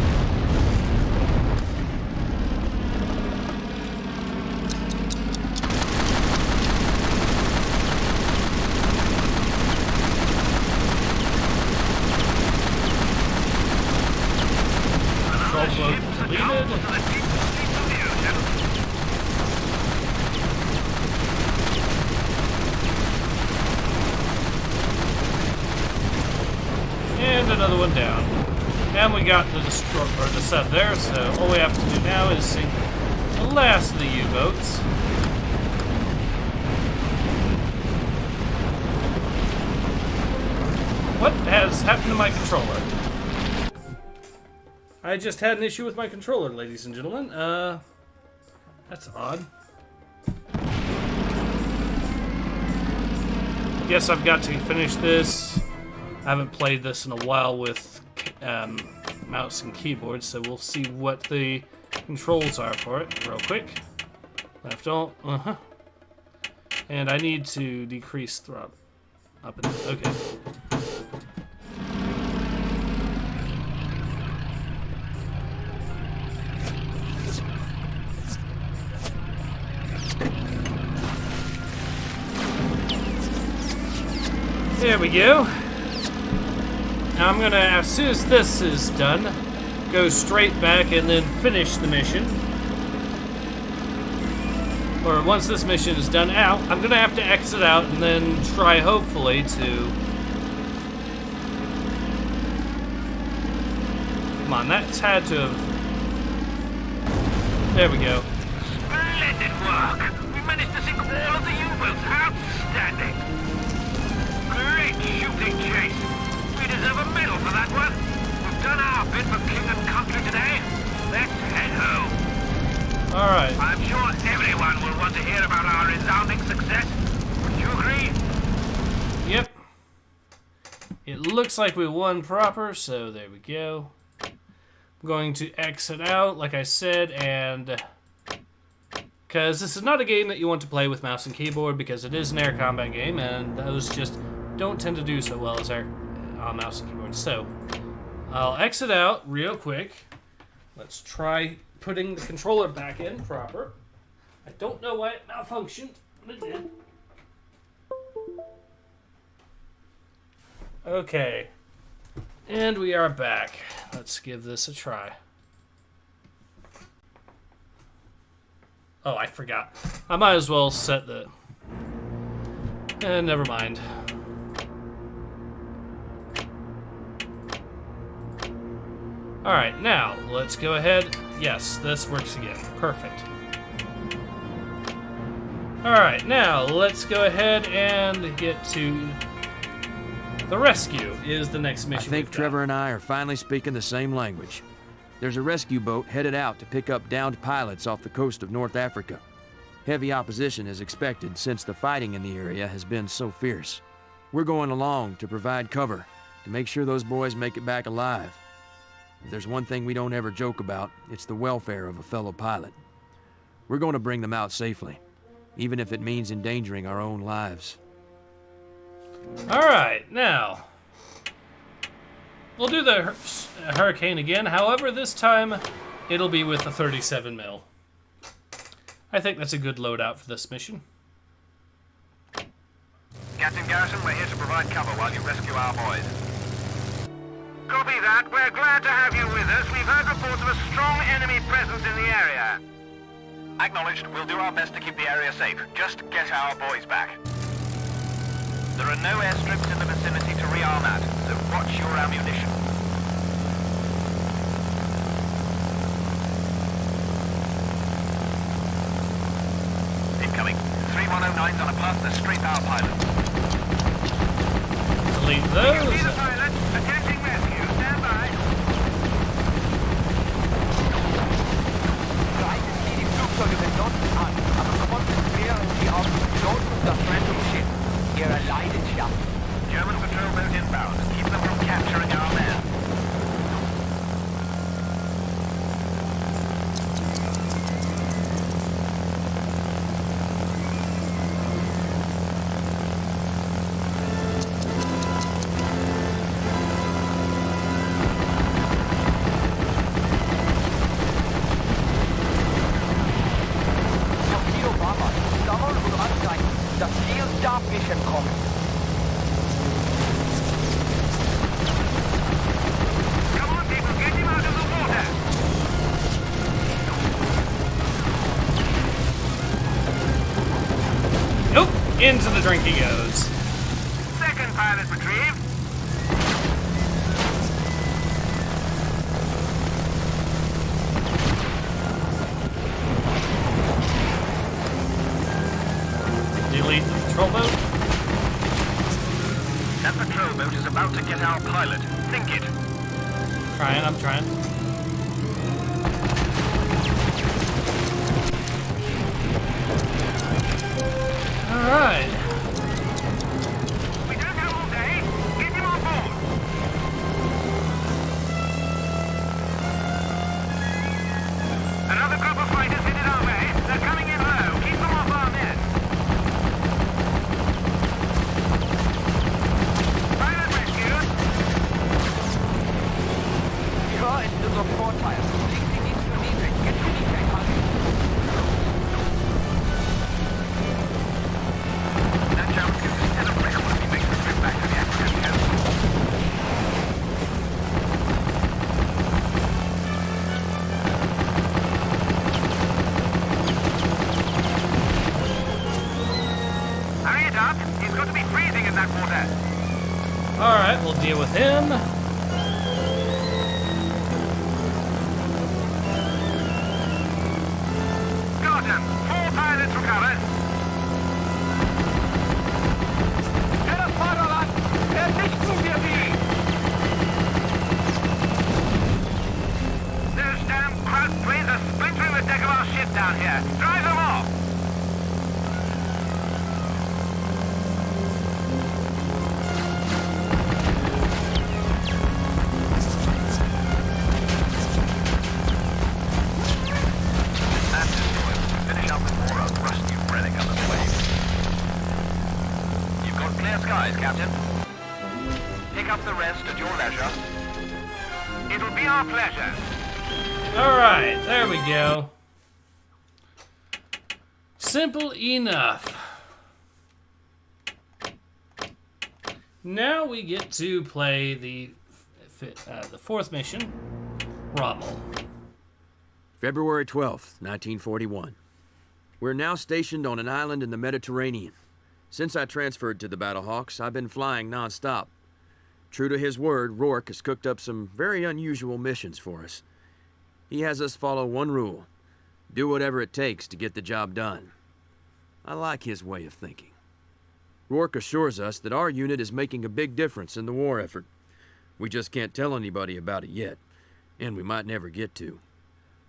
Control boat deleted. And another one down. And we got the set there, so all we have to do now is sink the last of the U-boats. What has happened to my controller? I just had an issue with my controller, ladies and gentlemen. That's odd. Guess I've got to finish this. I haven't played this in a while with mouse and keyboard, so we'll see what the controls are for it real quick. Left alt, and I need to decrease throttle up and okay. There we go. Now I'm gonna, as soon as this is done, go straight back and then finish the mission. Or once this mission is done out, I'm gonna have to exit out and then try hopefully to... Come on, that's had to have... There we go. Splendid work! We managed to sink all of the U-boats. Outstanding! Great shooting chase! We deserve a medal for that one. We've done our bit for king and country today. Let's head home. Alright. I'm sure everyone will want to hear about our resounding success. Would you agree? Yep. It looks like we won proper, so there we go. I'm going to exit out, like I said, and... Because this is not a game that you want to play with mouse and keyboard, because it is an air combat game, and those just don't tend to do so well as on mouse and keyboard. So, I'll exit out real quick. Let's try putting the controller back in proper. I don't know why it malfunctioned, but it did. Okay. And we are back. Let's give this a try. Oh, I forgot. I might as well set the... never mind. Alright, now, let's go ahead. Yes, this works again. Perfect. Alright, now, let's go ahead and get to... The rescue is the next mission. I think Trevor and I are finally speaking the same language. There's a rescue boat headed out to pick up downed pilots off the coast of North Africa. Heavy opposition is expected since the fighting in the area has been so fierce. We're going along to provide cover, to make sure those boys make it back alive. If there's one thing we don't ever joke about, it's the welfare of a fellow pilot. We're going to bring them out safely, even if it means endangering our own lives. Alright, now, We'll do the Hurricane again. However, this time it'll be with the 37 mil. I think that's a good loadout for this mission. Captain Garrison, we're here to provide cover while you rescue our boys. Copy that. We're glad to have you with us. We've heard reports of a strong enemy presence in the area. Acknowledged. We'll do our best to keep the area safe. Just get our boys back. There are no airstrips in the vicinity to rearm at, so watch your ammunition. Incoming. 3109's on a path to straight our pilot. Delete See those. the pilot. Attempting rescue. Stand by. Reiten Sie die Flugzeuge mit Norden an, aber konzentrieren Sie auf die Piloten und das Rettungsschiff. Ihre Leidenschaft. German patrol boat inbound. Keep them from capturing our men. Torpedo-Bomber, sammeln und anzeigen. Das Ziel darf nicht entkommen. Come on, people. Get him out of the water. Nope. Into the drink he goes. Second pilot retrieved. Delete the patrol boat. That patrol boat is about to get our pilot. Think it. I'm trying. Alright. We don't have all day. Get him on board. Another group of fighters headed our way. They're coming in low. Keep them off our men. Pilot rescued. Ja, ist unser Vorteil. Fliegen Sie nicht zu niedrig. Geschwindigkeit halten. That Jones gives us 10 of record when he makes the trip back to the African coast. Hurry it up. He's got to be freezing in that water. Alright, we'll deal with him. Got him. 4 pilots recovered. Das Vorderrad! Vernichten wir sie! Those damn crowd planes are splintering the deck of our ship down here. Drive them off! That's it, boys. Finish up with more of rusty relic on the flame. You've got clear skies, Captain. Pick up the rest at your leisure. It'll be our pleasure. Alright, there we go. Simple enough. Now we get to play the fourth mission, Rommel. February 12th, 1941. We're now stationed on an island in the Mediterranean. Since I transferred to the Battlehawks, I've been flying non-stop. True to his word, Rourke has cooked up some very unusual missions for us. He has us follow one rule: do whatever it takes to get the job done. I like his way of thinking. Rourke assures us that our unit is making a big difference in the war effort. We just can't tell anybody about it yet, and we might never get to.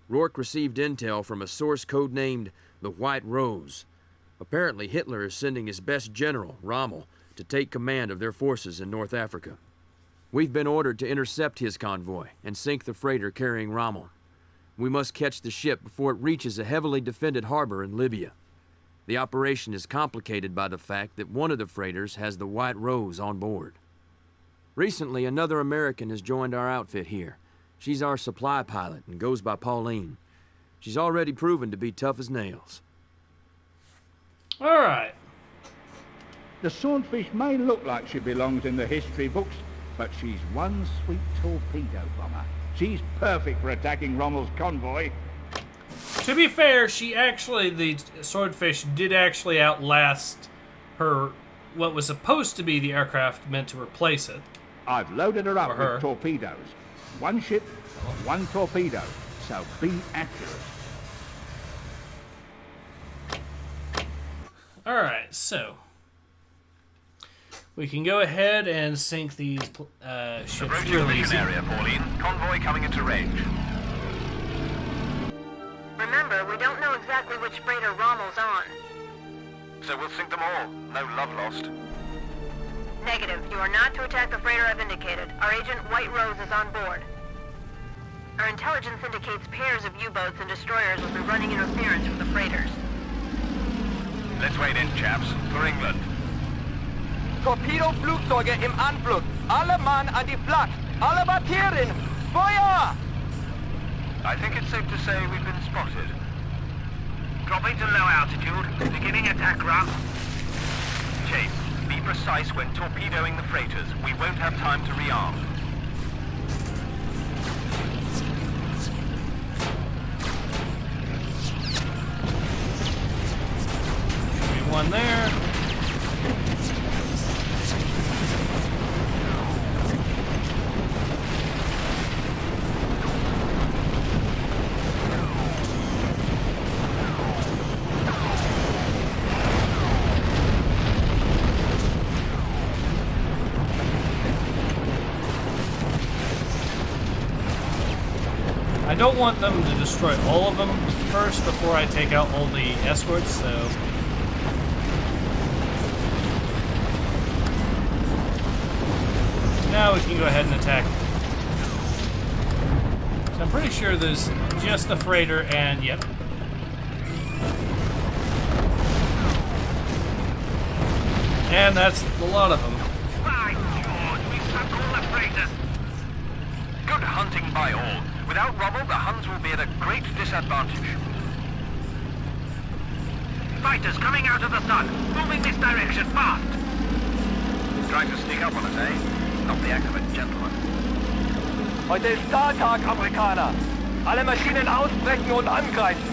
Rourke received intel from a source codenamed the White Rose. Apparently Hitler is sending his best general, Rommel, to take command of their forces in North Africa. We've been ordered to intercept his convoy and sink the freighter carrying Rommel. We must catch the ship before it reaches a heavily defended harbor in Libya. The operation is complicated by the fact that one of the freighters has the White Rose on board. Recently, another American has joined our outfit here. She's our supply pilot and goes by Pauline. She's already proven to be tough as nails. All right. The Swordfish may look like she belongs in the history books, but she's one sweet torpedo bomber. She's perfect for attacking Rommel's convoy. To be fair, the Swordfish did actually outlast her, what was supposed to be the aircraft meant to replace it. I've loaded her up For her. with torpedoes. One ship, one torpedo, so be accurate. All right, so we can go ahead and sink these ships Approaching real mission easy. area, Pauline. Convoy coming into range. Remember, we don't know exactly which freighter Rommel's on. So we'll sink them all. No love lost. Negative. You are not to attack the freighter I've indicated. Our agent, White Rose, is on board. Our intelligence indicates pairs of U-boats and destroyers will be running interference with the freighters. Let's wade in, chaps. For England. Torpedoflugzeuge im Anflug. Alle Mann an die Flak. Alle Batterien. Feuer! I think it's safe to say we've been spotted. Dropping to low altitude. Beginning attack run. Chase, be precise when torpedoing the freighters. We won't have time to rearm. Should be one there. I don't want them to destroy all of them first before I take out all the escorts, so... Now we can go ahead and attack. So I'm pretty sure there's just a freighter and, yep. And that's a lot of them. By George, we sunk all the freighters. Good hunting by all. Without Rommel, the Huns will be at a great disadvantage. Fighters coming out of the sun. Moving this direction fast. Trying to sneak up on us, eh? Not the act of a gentleman. Heute ist Startag, Amerikaner. Alle Maschinen ausbrechen und angreifen.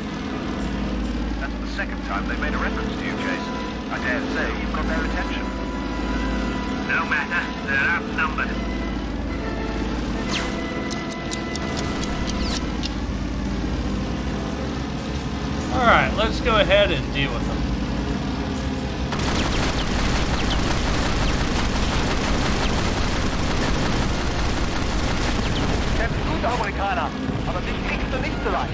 That's the second time they've made a reference to you, Chase. I dare say you've got their attention. No matter, they're outnumbered. Alright, let's go ahead and deal with them. Kämpft gut, Amerikaner. Aber mich kriegst du nicht so leicht.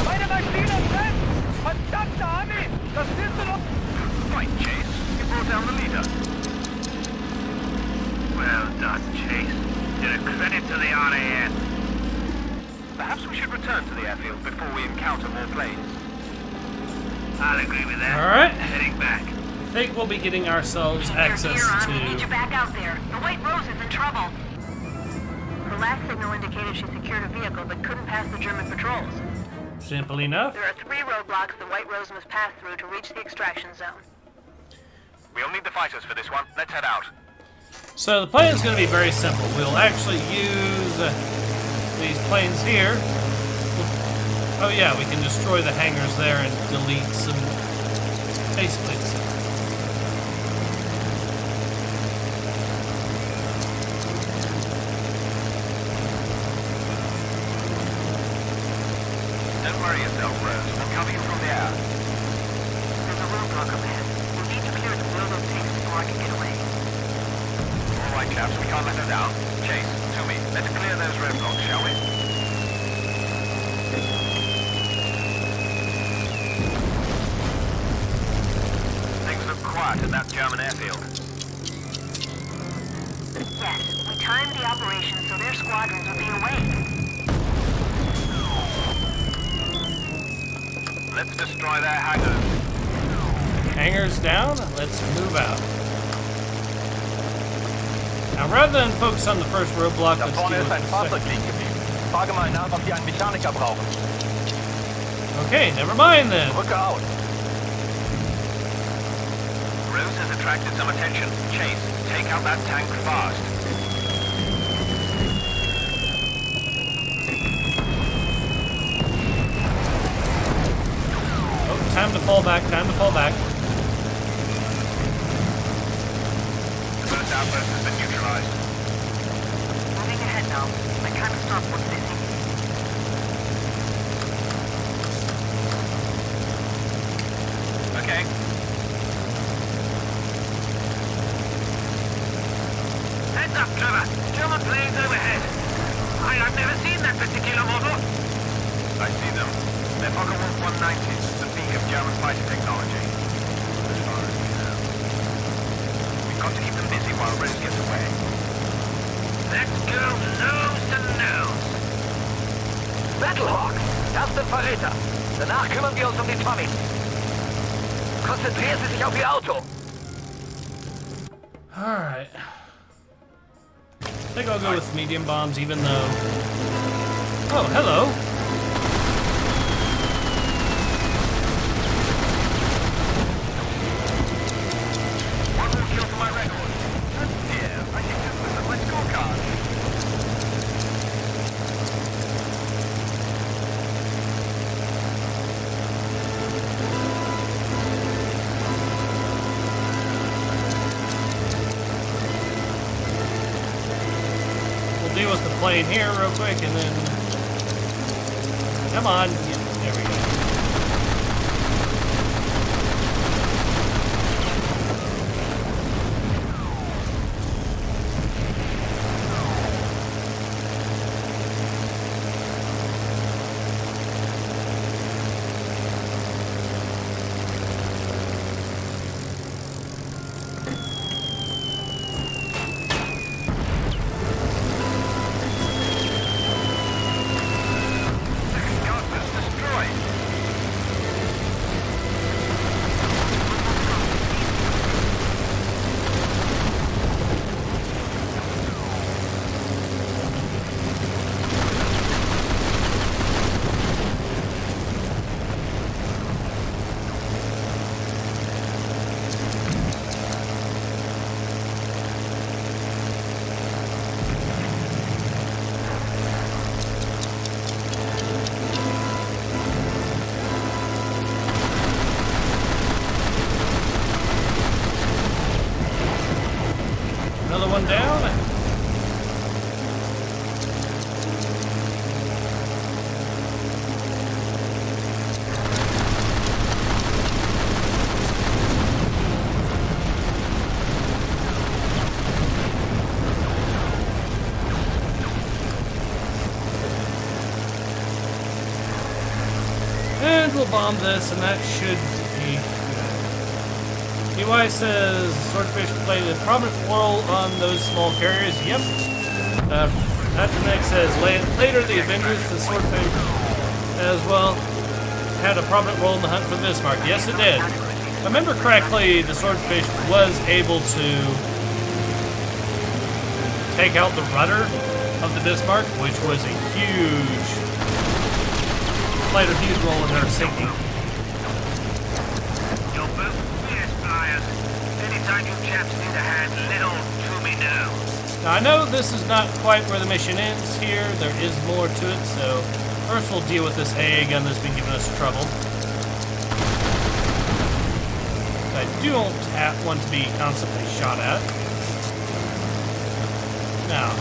Meine Maschinen sind! Verdammte Ami! Das willst du doch... Right, Chase. You brought down the leader. Well done, Chase. You're a credit to the RAF. Perhaps we should return to the airfield before we encounter more planes. I'll agree with that. Alright. Heading back. I think we'll be getting ourselves access We need you to... back out there. The White Rose is in trouble. Her last signal indicated she secured a vehicle but couldn't pass the German patrols. Simple enough. There are 3 roadblocks the White Rose must pass through to reach the extraction zone. We'll need the fighters for this one. Let's head out. So the plan is going to be very simple. We'll actually use these planes here. Oh yeah, we can destroy the hangars there and delete some... Basically, Don't worry yourself, Rose. We'll cover you from the air. There's a roadblock up ahead. We'll need to clear the below those tanks before I can get away. All right, chaps, we can't let her down. Chase, to me. Let's clear those roadblocks, shall we? Things look quiet at that German airfield. Yes, we timed the operation so their squadrons would be awake. Let's destroy their hangars. Hangers down, let's move out. Now, rather than focus on the first roadblock, Da let's vorne deal ist with ein the Fahrzeug second. liegen geblieben. Frage mal nach, ob die einen Mechaniker brauchen. Okay, never mind then. Brücke out. Rose has attracted some attention. Chase, take out that tank fast. Oh, time to fall back, time to fall back. The first outburst has been neutralized. Moving ahead now. I can't stop what's missing. Okay. Heads up, Trevor. German planes overhead. I've never seen that particular model. I see them. They're Focke-Wulf 190s, the peak of German fighter technology. As far as we know. We've got to keep them busy while Rose gets away. Let's go nose to nose. Battlehawk, erste Verräter. Danach kümmern wir uns um die Tommy. Konzentrieren Sie sich auf Ihr Auto. Alright. I think I'll go with medium bombs, even though... Oh, hello. One more kill for my record. Yeah, I think this was my scorecard. We'll deal with the plane here real quick, and then... Come on. Yeah, there we go. Another one down. And we'll bomb this, and that should be good. EY says Swordfish played a prominent role on those small carriers. Yep. Patrick says later the Avengers, the Swordfish as well, had a prominent role in the hunt for the Bismarck. Yes, it did. If I remember correctly, the Swordfish was able to take out the rudder of the Bismarck, which was a played a huge role in their sinking. You're both fierce flyers. Anytime you chaps need a hand, let old Toomey know. Now, I know this is not quite where the mission ends here. There is more to it, so first we'll deal with this AA gun that's been giving us trouble. I don't want to be constantly shot at. Now,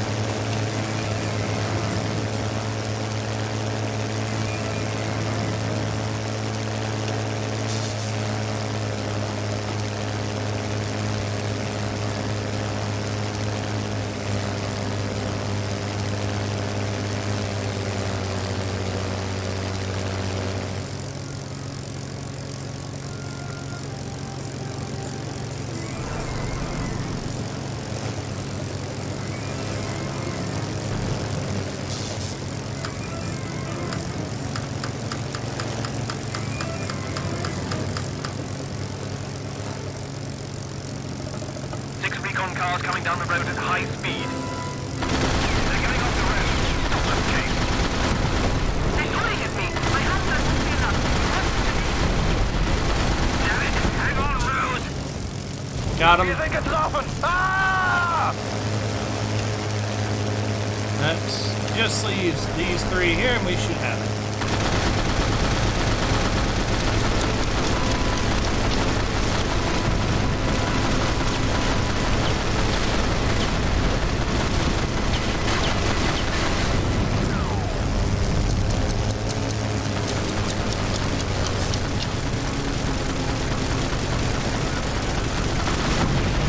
coming down the road at high speed. They're getting off the road. Stop them, Kate. They're shooting at me. My hands are not enough. Damn it. Hang on, Rose. Got Do you him. think it's laughing? Ah! That just leaves these three here, and we should have it.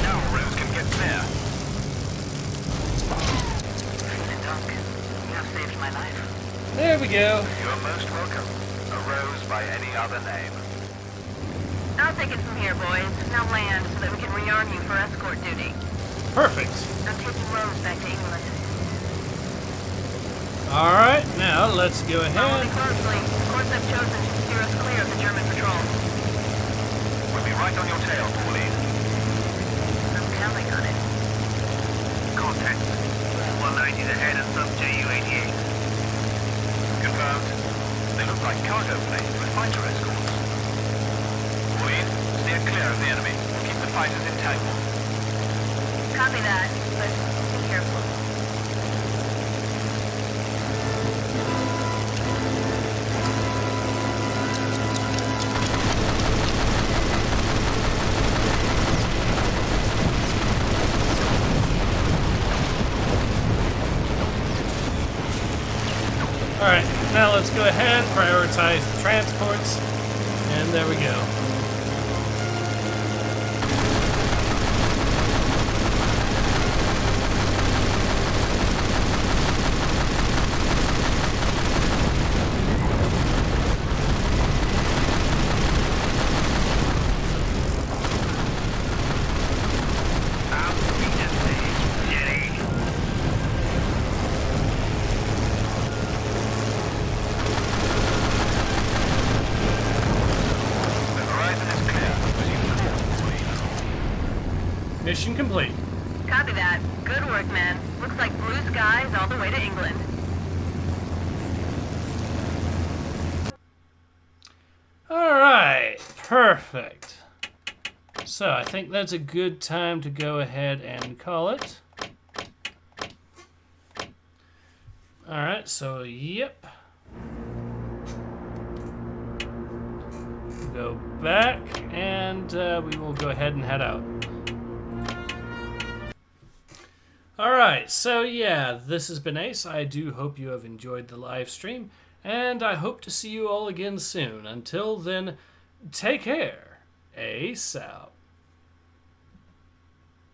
Now Rose can get clear. You have saved my life. There we go. You are most welcome. A Rose by any other name. I'll take it from here, boys. Now land so that we can rearm you for escort duty. Perfect. I'm taking Rose back to England. All right, now let's go Follow me ahead. closely. The course I've chosen should steer us clear of the German patrol. We'll be right on your tail, Pauline. I'm counting on it. Contact. 190 ahead and sub JU-88. Confirmed. They look like cargo planes with fighter escorts. Pauline, steer clear of the enemy. Keep the fighters entangled. Copy that, but be careful. All right, now let's go ahead, prioritize the transports, and there we go. The horizon is clear. Mission complete. Copy that. Good work, men. Looks like blue skies all the way to England. All right, perfect. So I think that's a good time to go ahead and call it. All right, so yep. Go back, and we will go ahead and head out. All right, so yeah, this has been Ace. I do hope you have enjoyed the live stream, and I hope to see you all again soon. Until then, take care. Ace out.